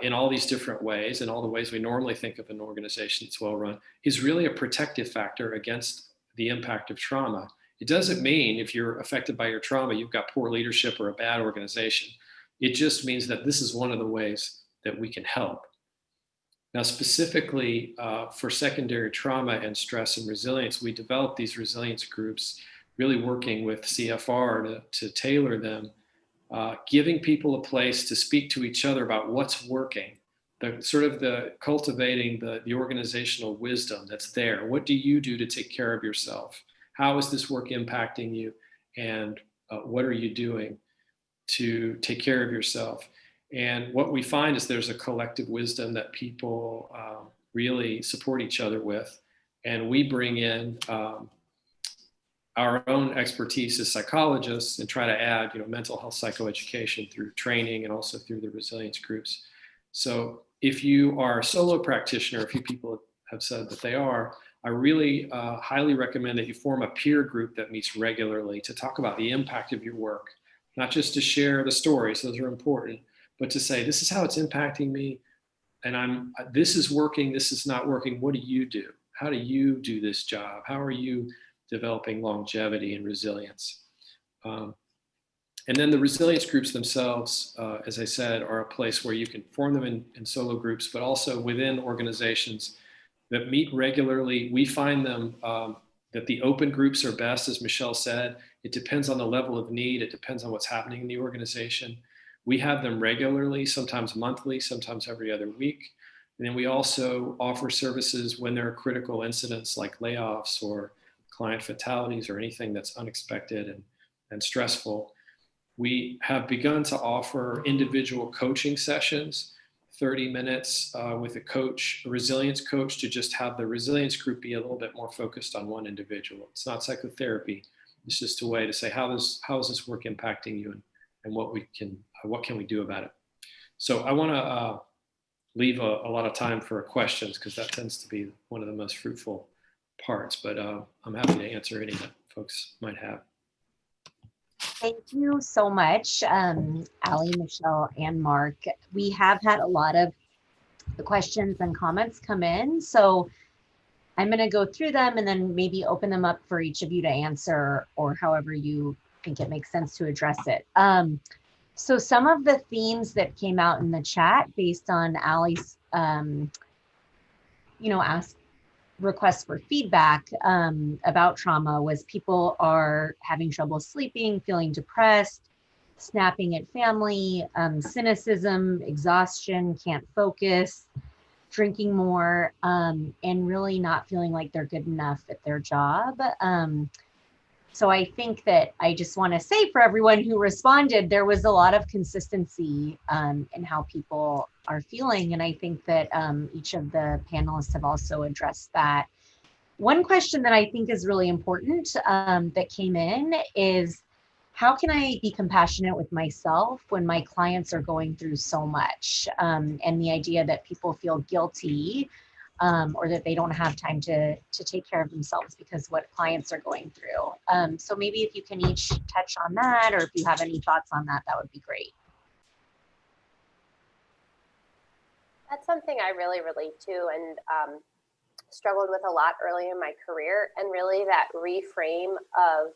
Speaker 3: in all these different ways, and all the ways we normally think of an organization that's well-run, is really a protective factor against the impact of trauma. It doesn't mean if you're affected by your trauma, you've got poor leadership or a bad organization. It just means that this is one of the ways that we can help. Now, specifically for secondary trauma and stress and resilience, we developed these resilience groups, really working with CFR to tailor them giving people a place to speak to each other about what's working, the cultivating the organizational wisdom that's there. What do you do to take care of yourself? How is this work impacting you? And what are you doing to take care of yourself? And what we find is there's a collective wisdom that people really support each other with. And we bring in our own expertise as psychologists and try to add, mental health psychoeducation through training and also through the resilience groups. So if you are a solo practitioner, a few people have said that they are, I really highly recommend that you form a peer group that meets regularly to talk about the impact of your work, not just to share the stories, those are important, but to say, this is how it's impacting me, and this is working, this is not working. What do you do? How do you do this job? How are you developing longevity and resilience? And then the resilience groups themselves, as I said, are a place where you can form them in solo groups, but also within organizations that meet regularly. We find them that the open groups are best, as Michelle said. It depends on the level of need. It depends on what's happening in the organization. We have them regularly, sometimes monthly, sometimes every other week. And then we also offer services when there are critical incidents like layoffs or client fatalities or anything that's unexpected and stressful. We have begun to offer individual coaching sessions, 30 minutes with a coach, a resilience coach, to just have the resilience group be a little bit more focused on one individual. It's not psychotherapy. It's just a way to say, how is this work impacting you, and what can we do about it? So I want to leave a lot of time for questions, because that tends to be one of the most fruitful parts, but I'm happy to answer any that folks might have.
Speaker 2: Thank you so much, Ali, Michelle, and Mark. We have had a lot of the questions and comments come in, so I'm going to go through them and then maybe open them up for each of you to answer, or however you think it makes sense to address it. So some of the themes that came out in the chat based on Ali's, requests for feedback about trauma was people are having trouble sleeping, feeling depressed, snapping at family, cynicism, exhaustion, can't focus, drinking more, and really not feeling like they're good enough at their job. So I think that I just want to say, for everyone who responded, there was a lot of consistency in how people are feeling. And I think that each of the panelists have also addressed that. One question that I think is really important that came in is, how can I be compassionate with myself when my clients are going through so much? And the idea that people feel guilty or that they don't have time to take care of themselves because what clients are going through. So maybe if you can each touch on that, or if you have any thoughts on that, that would be great.
Speaker 4: That's something I really relate to and struggled with a lot early in my career, and really that reframe of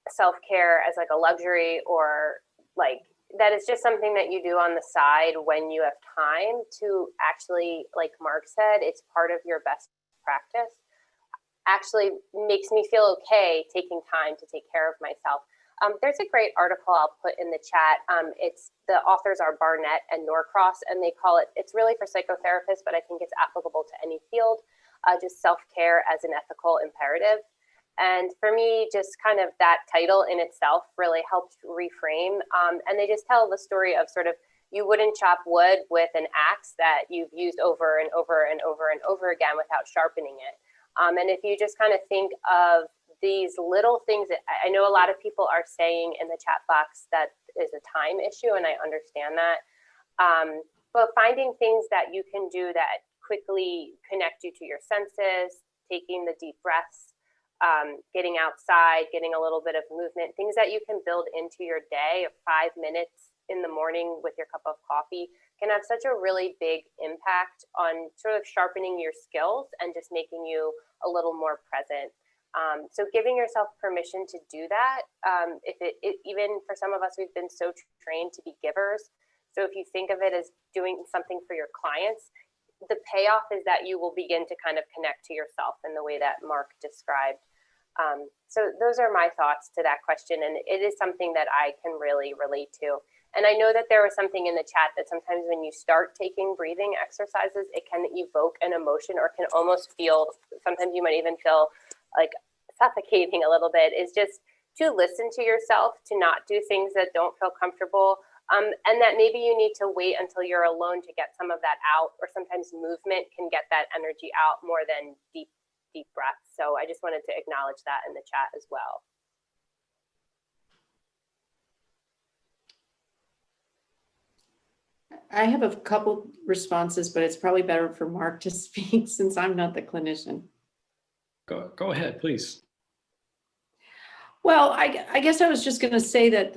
Speaker 4: self-care as like a luxury, or like that is just something that you do on the side when you have time, to actually, like Mark said, it's part of your best practice, actually makes me feel okay taking time to take care of myself. There's a great article I'll put in the chat. The authors are Barnett and Norcross, and they call it, it's really for psychotherapists, but I think it's applicable to any field, just self-care as an ethical imperative. And for me, just kind of that title in itself really helped reframe. And they just tell the story of sort of, you wouldn't chop wood with an axe that you've used over and over and over and over again without sharpening it. And if you just kind of think of these little things that I know a lot of people are saying in the chat box that is a time issue, and I understand that. But finding things that you can do that quickly connect you to your senses, taking the deep breaths, getting outside, getting a little bit of movement, things that you can build into your day. 5 minutes in the morning with your cup of coffee can have such a really big impact on sort of sharpening your skills and just making you a little more present. So giving yourself permission to do that, even for some of us, we've been so trained to be givers. So if you think of it as doing something for your clients, the payoff is that you will begin to kind of connect to yourself in the way that Mark described. So those are my thoughts to that question. And it is something that I can really relate to. And I know that there was something in the chat that sometimes when you start taking breathing exercises, it can evoke an emotion or can almost feel, sometimes you might even feel like suffocating a little bit, is just to listen to yourself, to not do things that don't feel comfortable. And that maybe you need to wait until you're alone to get some of that out, or sometimes movement can get that energy out more than deep breaths. So I just wanted to acknowledge that in the chat as well.
Speaker 1: I have a couple responses, but it's probably better for Mark to speak since I'm not the clinician.
Speaker 3: Go ahead, please.
Speaker 1: Well, I guess I was just going to say that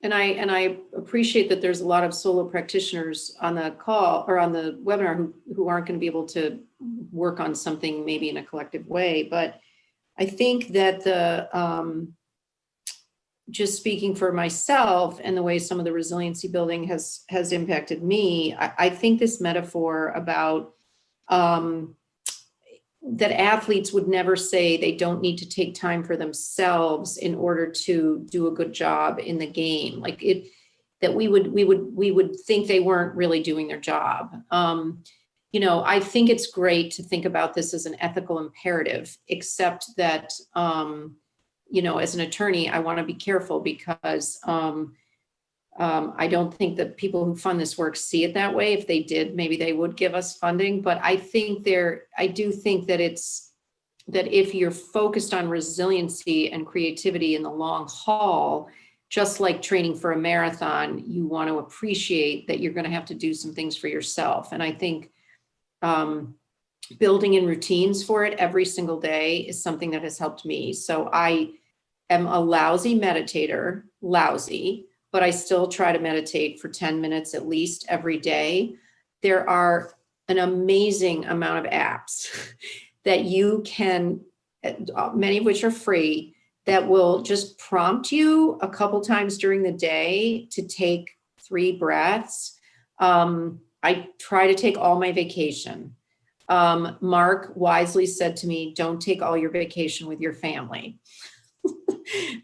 Speaker 1: and I appreciate that there's a lot of solo practitioners on the call or on the webinar who aren't going to be able to work on something maybe in a collective way. But I think that just speaking for myself and the way some of the resiliency building has impacted me, I think this metaphor about that athletes would never say they don't need to take time for themselves in order to do a good job in the game. Like that we would think they weren't really doing their job. I think it's great to think about this as an ethical imperative, except that, as an attorney, I want to be careful because I don't think that people who fund this work see it that way. If they did, maybe they would give us funding. But I do think that that if you're focused on resiliency and creativity in the long haul, just like training for a marathon, you want to appreciate that you're going to have to do some things for yourself. And I think building in routines for it every single day is something that has helped me. So I am a lousy meditator, but I still try to meditate for 10 minutes at least every day. There are an amazing amount of apps that you can, many of which are free, that will just prompt you a couple times during the day to take 3 breaths. I try to take all my vacation. Mark wisely said to me, don't take all your vacation with your family.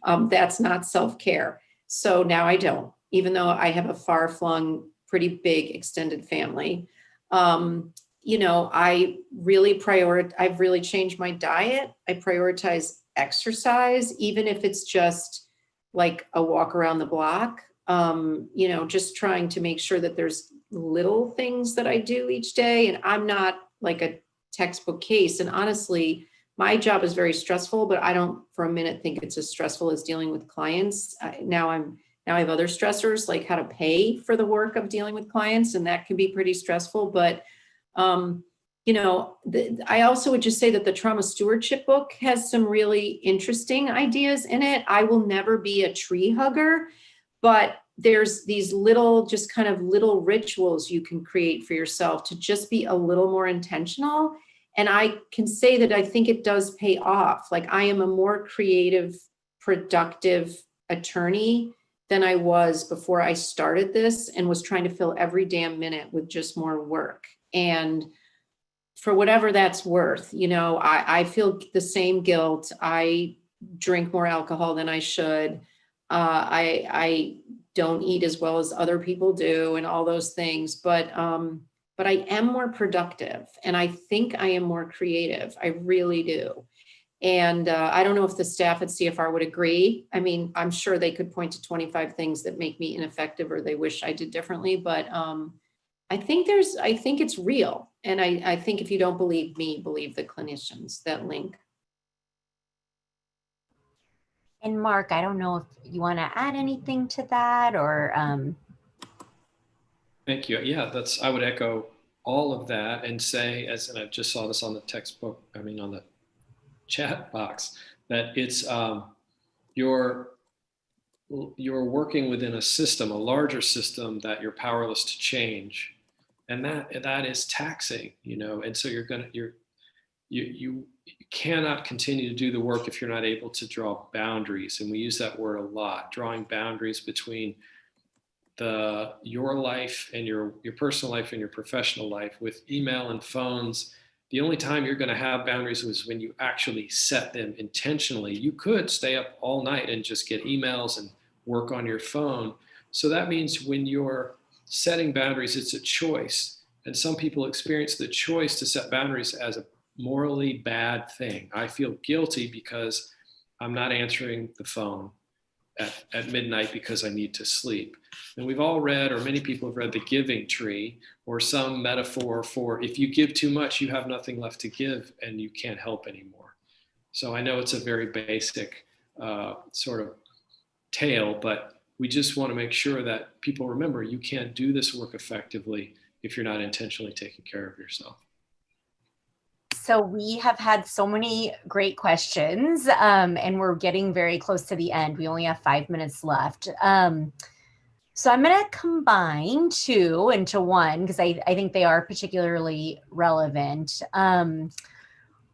Speaker 1: That's not self-care. So now I don't, even though I have a far-flung, pretty big extended family. I've really changed my diet. I prioritize exercise, even if it's just like a walk around the block. Just trying to make sure that there's little things that I do each day. And I'm not like a textbook case. And honestly, my job is very stressful, but I don't for a minute think it's as stressful as dealing with clients. Now I have other stressors, like how to pay for the work of dealing with clients, and that can be pretty stressful. But I also would just say that the trauma stewardship book has some really interesting ideas in it. I will never be a tree hugger, but there's these little rituals you can create for yourself to just be a little more intentional. And I can say that I think it does pay off. Like I am a more creative, productive attorney than I was before I started this and was trying to fill every damn minute with just more work. And for whatever that's worth, I feel the same guilt. I drink more alcohol than I should. I don't eat as well as other people do and all those things. But I am more productive and I think I am more creative. I really do. And I don't know if the staff at CFR would agree. I mean, I'm sure they could point to 25 things that make me ineffective or they wish I did differently, but I think it's real. And I think if you don't believe me, believe the clinicians that link.
Speaker 2: And Mark, I don't know if you want to add anything to that or.
Speaker 3: Thank you. Yeah, I would echo all of that and say, and I just saw this on the textbook, on the chat box, that it's you're working within a system, a larger system that you're powerless to change. And that is taxing, and so you cannot continue to do the work if you're not able to draw boundaries. And we use that word a lot, drawing boundaries between your life and your personal life and your professional life with email and phones The only time you're going to have boundaries is when you actually set them intentionally. You could stay up all night and just get emails and work on your phone. So that means when you're setting boundaries, it's a choice. And some people experience the choice to set boundaries as a morally bad thing. I feel guilty because I'm not answering the phone at midnight because I need to sleep. And we've all read, or many people have read, The Giving Tree, or some metaphor for if you give too much, you have nothing left to give and you can't help anymore. So I know it's a very basic sort of tale, but we just want to make sure that people remember you can't do this work effectively if you're not intentionally taking care of yourself.
Speaker 2: So we have had so many great questions, and we're getting very close to the end. We only have 5 minutes left. So I'm going to combine two into one because I think they are particularly relevant.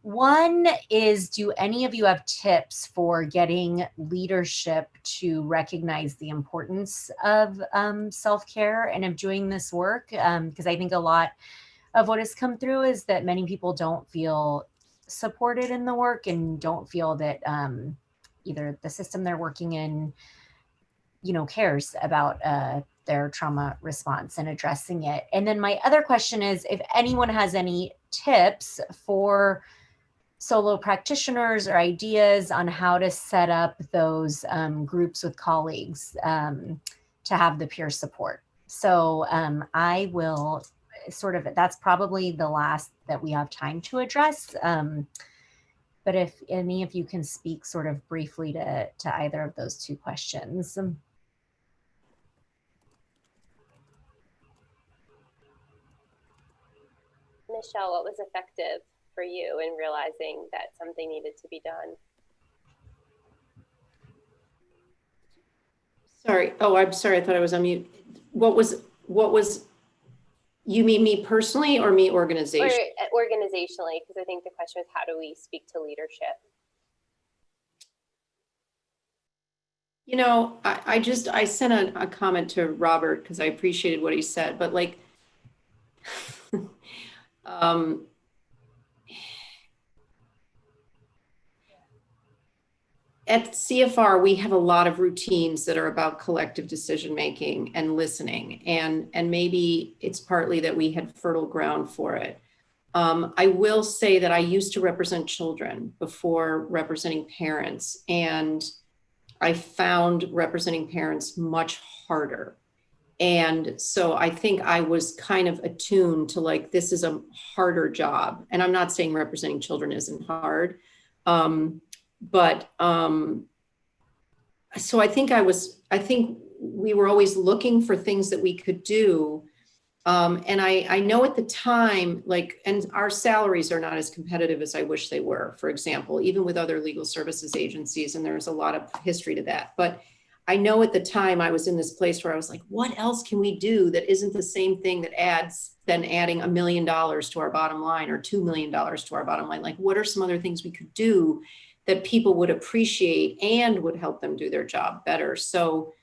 Speaker 2: One is, do any of you have tips for getting leadership to recognize the importance of self-care and of doing this work? Because I think a lot of what has come through is that many people don't feel supported in the work and don't feel that either the system they're working in, cares about their trauma response and addressing it. And then my other question is if anyone has any tips for solo practitioners or ideas on how to set up those groups with colleagues to have the peer support. So I will that's probably the last that we have time to address. But if any of you can speak sort of briefly to either of those two questions.
Speaker 4: Michelle, what was effective for you in realizing that something needed to be done?
Speaker 1: Sorry. Oh, I'm sorry. I thought I was on mute. What was, you mean me personally or me organizationally?
Speaker 4: Or organizationally, because I think the question is how do we speak to leadership?
Speaker 1: I sent a comment to Robert because I appreciated what he said, but like, at CFR, we have a lot of routines that are about collective decision-making and listening. And maybe it's partly that we had fertile ground for it. I will say that I used to represent children before representing parents. And I found representing parents much harder. And so I think I was kind of attuned to like, this is a harder job. And I'm not saying representing children isn't hard. So I think we were always looking for things that we could do. And I know at the time, and our salaries are not as competitive as I wish they were, for example, even with other legal services agencies, and there's a lot of history to that. But I know at the time I was in this place where I was like, what else can we do that isn't the same thing that than adding $1 million to our bottom line or $2 million to our bottom line? Like, what are some other things we could do that people would appreciate and would help them do their job better? So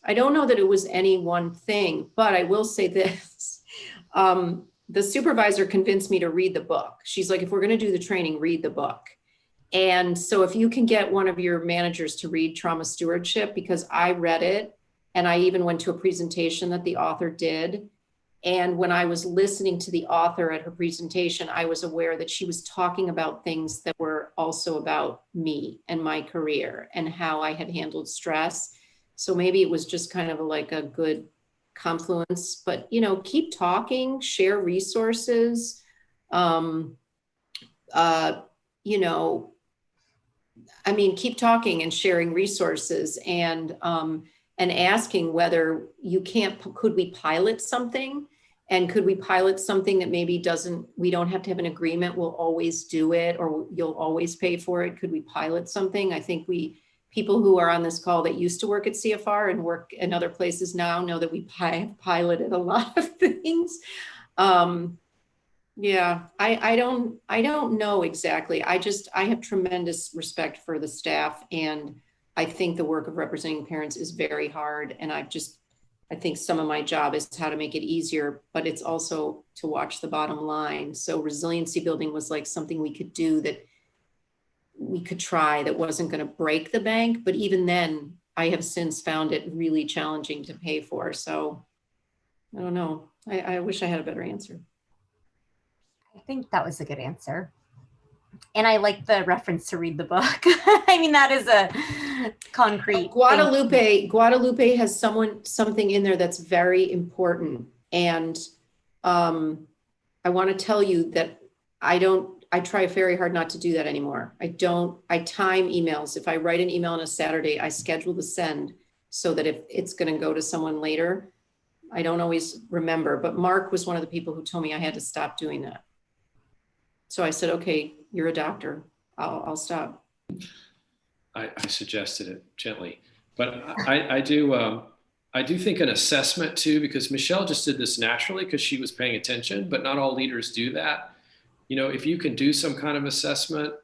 Speaker 1: I don't know that it was any one thing, but I will say this. The supervisor convinced me to read the book. She's like, if we're going to do the training, read the book. And so if you can get one of your managers to read Trauma Stewardship, because I read it and I even went to a presentation that the author did. And when I was listening to the author at her presentation, I was aware that she was talking about things that were also about me and my career and how I had handled stress. So maybe it was just kind of like a good confluence, but, keep talking, share resources, keep talking and sharing resources and asking whether could we pilot something? And could we pilot something that maybe we don't have to have an agreement, we'll always do it, or you'll always pay for it? Could we pilot something? I think people who are on this call that used to work at CFR and work in other places now know that we piloted a lot of things. Yeah, I don't know exactly. I have tremendous respect for the staff, and I think the work of representing parents is very hard. And I've just I think some of my job is how to make it easier, but it's also to watch the bottom line. So resiliency building was like something we could do, that we could try, that wasn't going to break the bank. But even then, I have since found it really challenging to pay for. So I don't know. I wish I had a better answer.
Speaker 2: I think that was a good answer. And I like the reference to read the book. I mean, that is a concrete
Speaker 1: Guadalupe has something in there that's very important. And I want to tell you that I try very hard not to do that anymore. I time emails. If I write an email on a Saturday, I schedule the send so that if it's going to go to someone later, I don't always remember. But Mark was one of the people who told me I had to stop doing that. So I said, okay, you're a doctor. I'll stop.
Speaker 3: I suggested it gently, but I do think an assessment too, because Michelle just did this naturally because she was paying attention, but not all leaders do that. You know, if you can do some kind of assessment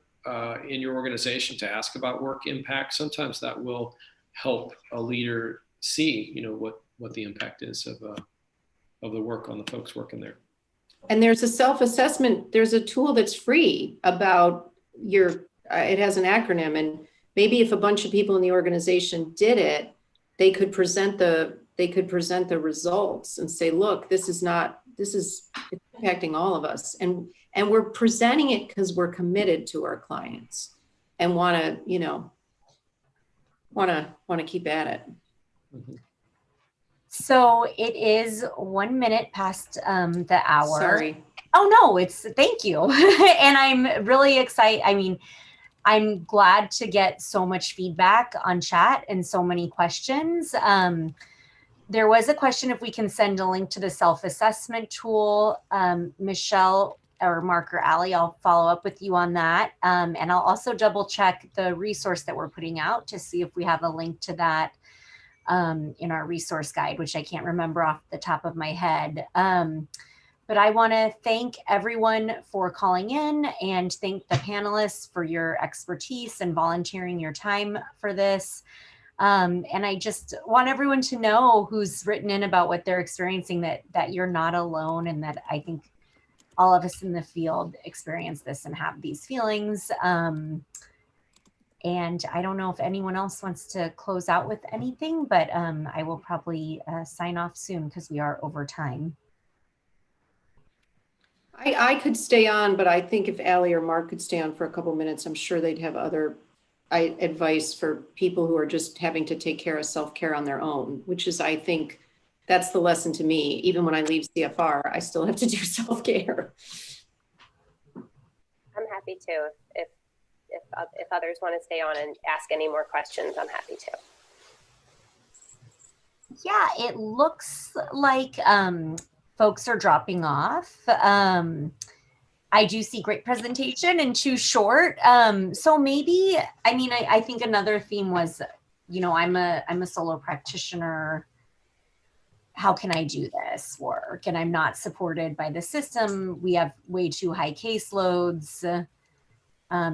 Speaker 3: in your organization to ask about work impact, sometimes that will help a leader see, you know, what the impact is of the work on the folks working there.
Speaker 1: And there's a self-assessment. There's a tool that's free about it has an acronym, and maybe if a bunch of people in the organization did it, they could present the results and say, look, this is impacting all of us. And we're presenting it because we're committed to our clients and want to keep at it.
Speaker 3: Mm-hmm.
Speaker 2: So it is 1 minute past the hour.
Speaker 1: Sorry.
Speaker 2: Oh no, thank you. And I'm really excited. I mean, I'm glad to get so much feedback on chat and so many questions. There was a question if we can send a link to the self-assessment tool. Michelle or Mark or Allie, I'll follow up with you on that. And I'll also double check the resource that we're putting out to see if we have a link to that in our resource guide, which I can't remember off the top of my head. But I want to thank everyone for calling in and thank the panelists for your expertise and volunteering your time for this. And I just want everyone to know who's written in about what they're experiencing, that you're not alone, and that I think all of us in the field experience this and have these feelings. And I don't know if anyone else wants to close out with anything, but I will probably sign off soon because we are over time.
Speaker 1: I could stay on, but I think if Allie or Mark could stay on for a couple minutes, I'm sure they'd have other advice for people who are just having to take care of self-care on their own, which is, I think, that's the lesson to me. Even when I leave CFR, I still have to do self-care.
Speaker 4: I'm happy to. If others want to stay on and ask any more questions, I'm happy to.
Speaker 2: Yeah, it looks like folks are dropping off. I do see great presentation and too short. So maybe, I mean, I think another theme was, you know, I'm a solo practitioner. How can I do this work? And I'm not supported by the system. We have way too high caseloads.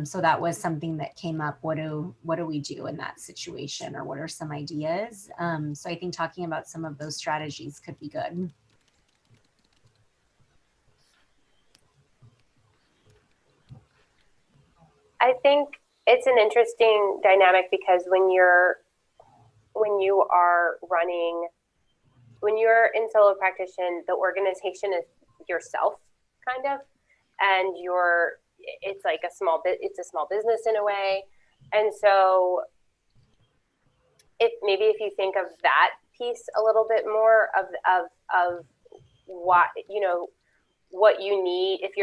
Speaker 2: So that was something that came up. What do we do in that situation, or what are some ideas? So I think talking about some of those strategies could be good.
Speaker 4: I think it's an interesting dynamic because when you're in solo practitioner, the organization is yourself, kind of, and it's like a small business in a way. And so if you think of that piece a little bit more of what, you know, what you need, if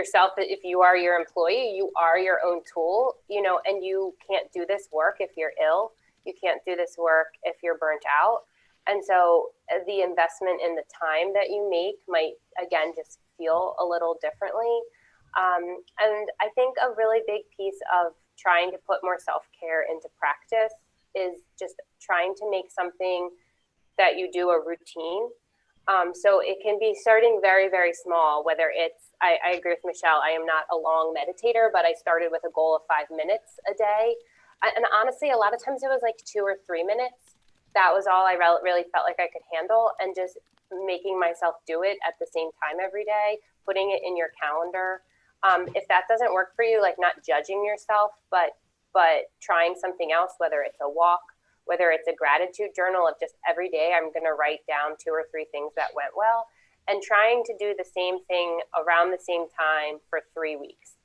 Speaker 4: you are your employee, you are your own tool, you know, and you can't do this work if you're ill, you can't do this work if you're burnt out. And so the investment in the time that you make might, again, just feel a little differently. And I think a really big piece of trying to put more self-care into practice is just trying to make something that you do a routine. So it can be starting very, very small, whether it's, I agree with Michelle, I am not a long meditator, but I started with a goal of 5 minutes a day. And honestly, a lot of times it was like 2 or 3 minutes. that was all I really felt like I could handle, and just making myself do it at the same time every day, putting it in your calendar. If that doesn't work for you, like not judging yourself, but trying something else, whether it's a walk, whether it's a gratitude journal of just every day I'm going to write down 2 or 3 things that went well, and trying to do the same thing around the same time for 3 weeks.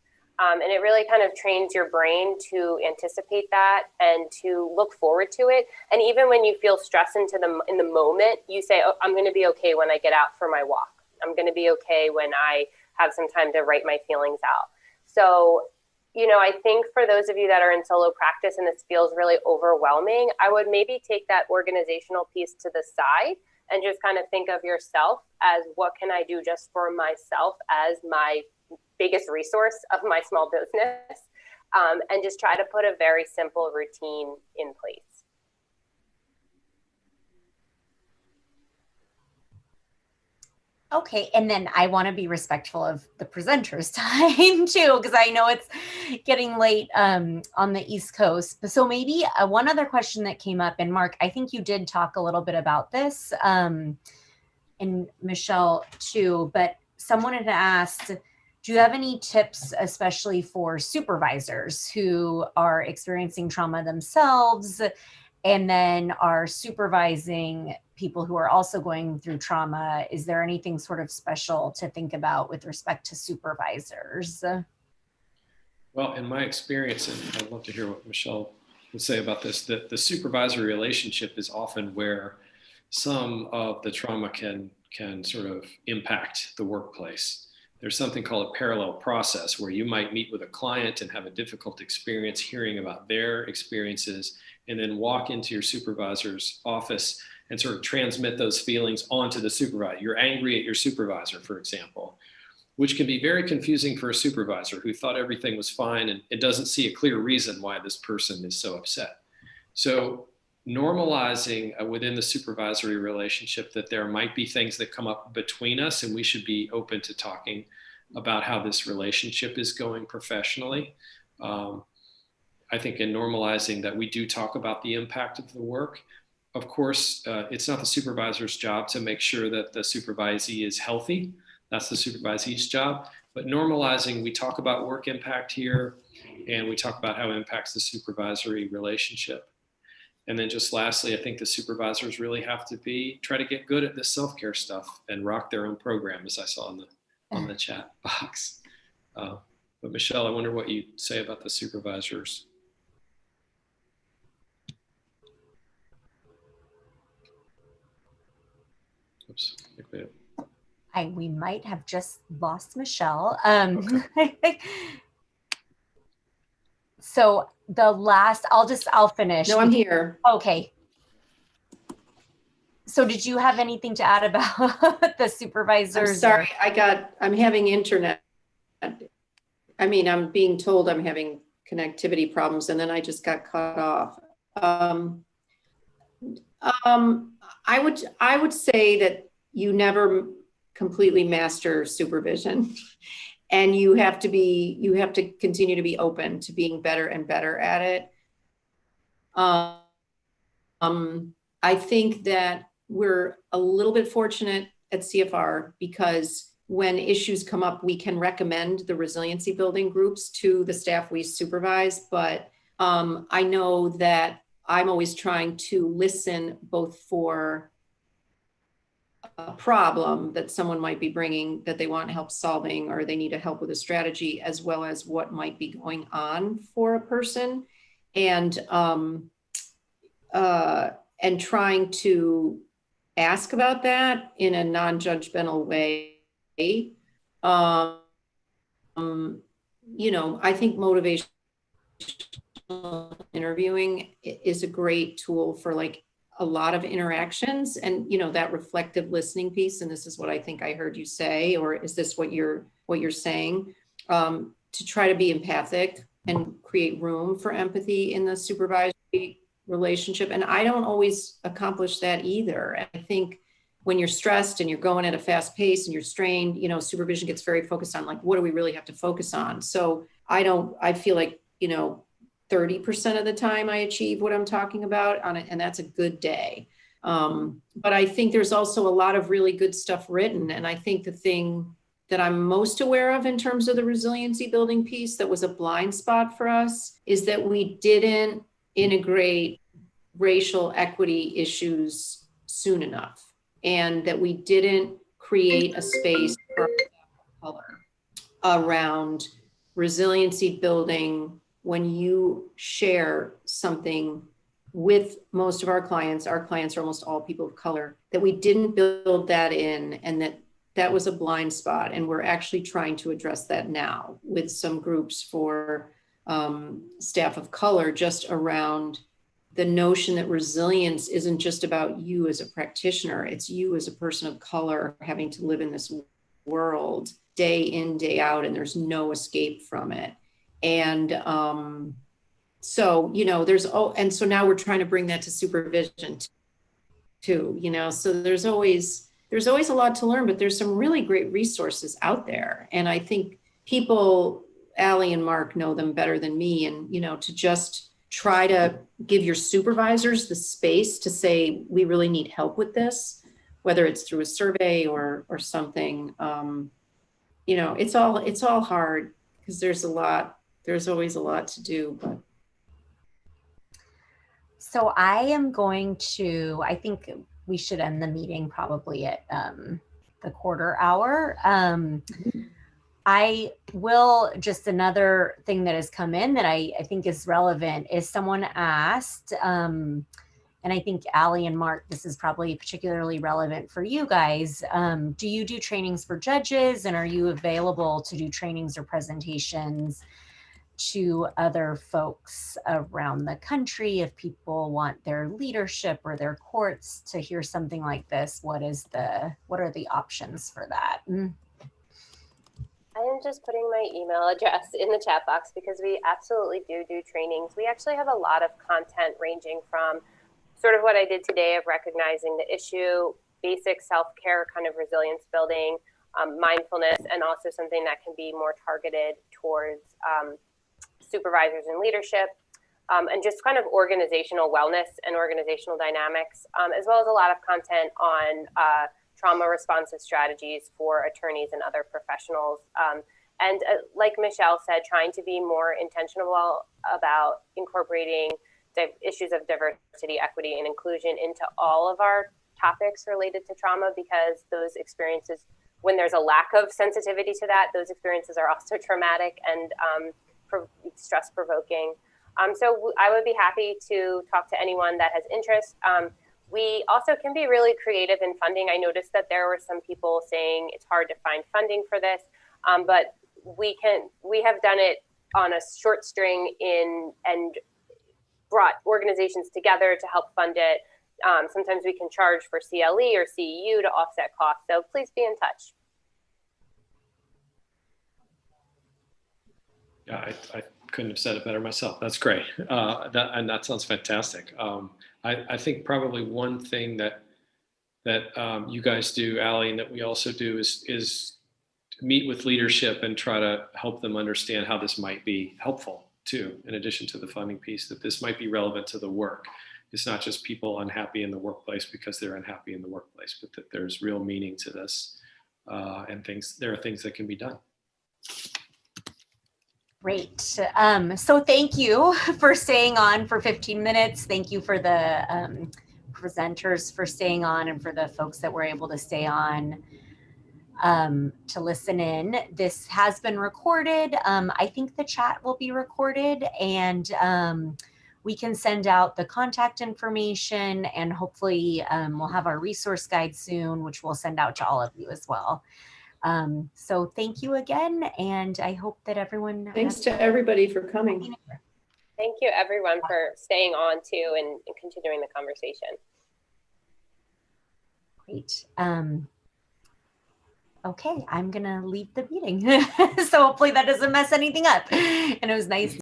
Speaker 4: And it really kind of trains your brain to anticipate that and to look forward to it. And even when you feel stress in the moment, you say, oh, I'm going to be okay when I get out for my walk. I'm going to be okay when I have some time to write my feelings out. So, I think for those of you that are in solo practice and this feels really overwhelming, I would maybe take that organizational piece to the side and just kind of think of yourself as, what can I do just for myself as my biggest resource of my small business, and just try to put a very simple routine in place.
Speaker 2: Okay, and then I want to be respectful of the presenter's time too, because I know it's getting late on the East Coast. So maybe one other question that came up, and Mark, I think you did talk a little bit about this, and Michelle too, but someone had asked, do you have any tips, especially for supervisors who are experiencing trauma themselves and then are supervising people who are also going through trauma? Is there anything sort of special to think about with respect to supervisors?
Speaker 3: Well, in my experience, and I'd love to hear what Michelle would say about this, that the supervisory relationship is often where some of the trauma can sort of impact the workplace. There's something called a parallel process, where you might meet with a client and have a difficult experience hearing about their experiences, and then walk into your supervisor's office and sort of transmit those feelings onto the supervisor. You're angry at your supervisor, for example, which can be very confusing for a supervisor who thought everything was fine, and it doesn't see a clear reason why this person is so upset. So normalizing within the supervisory relationship that there might be things that come up between us, and we should be open to talking about how this relationship is going professionally. I think in normalizing that we do talk about the impact of the work. Of course, it's not the supervisor's job to make sure that the supervisee is healthy. That's the supervisee's job. But normalizing, we talk about work impact here, and we talk about how it impacts the supervisory relationship. And then just lastly, I think the supervisors really have to try to get good at this self-care stuff and rock their own program, as I saw on the chat box. But Michelle, I wonder what you'd say about the supervisors. Oops,
Speaker 2: we might have just lost Michelle.
Speaker 3: Okay.
Speaker 2: So the last, I'll finish.
Speaker 1: No, I'm here.
Speaker 2: Okay. So did you have anything to add about the supervisors?
Speaker 1: I'm sorry, I'm having internet. I'm being told I'm having connectivity problems, and then I just got cut off. I would say that you never completely master supervision, and you have to continue to be open to being better and better at it. I think that we're a little bit fortunate at CFR because when issues come up, we can recommend the resiliency building groups to the staff we supervise. But I know that I'm always trying to listen both for a problem that someone might be bringing that they want help solving, or they need help with a strategy, as well as what might be going on for a person, and trying to ask about that in a non-judgmental way. I think motivational interviewing is a great tool for like a lot of interactions, and that reflective listening piece. And this is what I think I heard you say, or is this what you're saying? To try to be empathic and create room for empathy in the supervisory relationship. And I don't always accomplish that either. I think when you're stressed and you're going at a fast pace and you're strained, supervision gets very focused on like, what do we really have to focus on? So I feel like, 30% of the time I achieve what I'm talking about on it, and that's a good day. But I think there's also a lot of really good stuff written. And I think the thing that I'm most aware of in terms of the resiliency building piece that was a blind spot for us is that we didn't integrate racial equity issues soon enough, and that we didn't create a space for color around resiliency building. When you share something with most of our clients are almost all people of color, that we didn't build that in, and that was a blind spot. And we're actually trying to address that now with some groups for staff of color, just around the notion that resilience isn't just about you as a practitioner, it's you as a person of color having to live in this world day in, day out, and there's no escape from it. And so, and so now we're trying to bring that to supervision too, so there's always a lot to learn, but there's some really great resources out there. And I think people, Allie and Mark, know them better than me. And, to just try to give your supervisors the space to say, we really need help with this, whether it's through a survey or something, it's all hard because there's always a lot to do, but.
Speaker 2: So I think we should end the meeting probably at the quarter hour. I will, just another thing that has come in that I think is relevant is someone asked, and I think Allie and Mark, this is probably particularly relevant for you guys. Do you do trainings for judges, and are you available to do trainings or presentations to other folks around the country if people want their leadership or their courts to hear something like this? What are the options for that?
Speaker 4: I am just putting my email address in the chat box because we absolutely do trainings. We actually have a lot of content ranging from sort of what I did today of recognizing the issue, basic self-care kind of resilience building, mindfulness, and also something that can be more targeted towards supervisors and leadership, and just kind of organizational wellness and organizational dynamics, as well as a lot of content on trauma responsive strategies for attorneys and other professionals. And like Michelle said, trying to be more intentional about incorporating the issues of diversity, equity, and inclusion into all of our topics related to trauma, because those experiences, when there's a lack of sensitivity to that, those experiences are also traumatic and stress provoking. So I would be happy to talk to anyone that has interest. We also can be really creative in funding. I noticed that there were some people saying it's hard to find funding for this, but we have done it on a short string and brought organizations together to help fund it. Sometimes we can charge for CLE or CEU to offset costs. So please be in touch.
Speaker 3: Yeah, I couldn't have said it better myself. That's great. That sounds fantastic. I think probably one thing that you guys do, Allie, and that we also do is meet with leadership and try to help them understand how this might be helpful too, in addition to the funding piece, that this might be relevant to the work. It's not just people unhappy in the workplace because they're unhappy in the workplace, but that there's real meaning to this, and there are things that can be done.
Speaker 2: Great. So thank you for staying on for 15 minutes. Thank you for the presenters for staying on, and for the folks that were able to stay on to listen in. This has been recorded. I think the chat will be recorded, and we can send out the contact information, and hopefully we'll have our resource guide soon, which we'll send out to all of you as well. So thank you again, and I hope that everyone.
Speaker 1: Thanks to everybody for coming.
Speaker 4: Thank you, everyone, for staying on too and continuing the conversation.
Speaker 2: Great. Okay, I'm gonna leave the meeting. So hopefully that doesn't mess anything up. And it was nice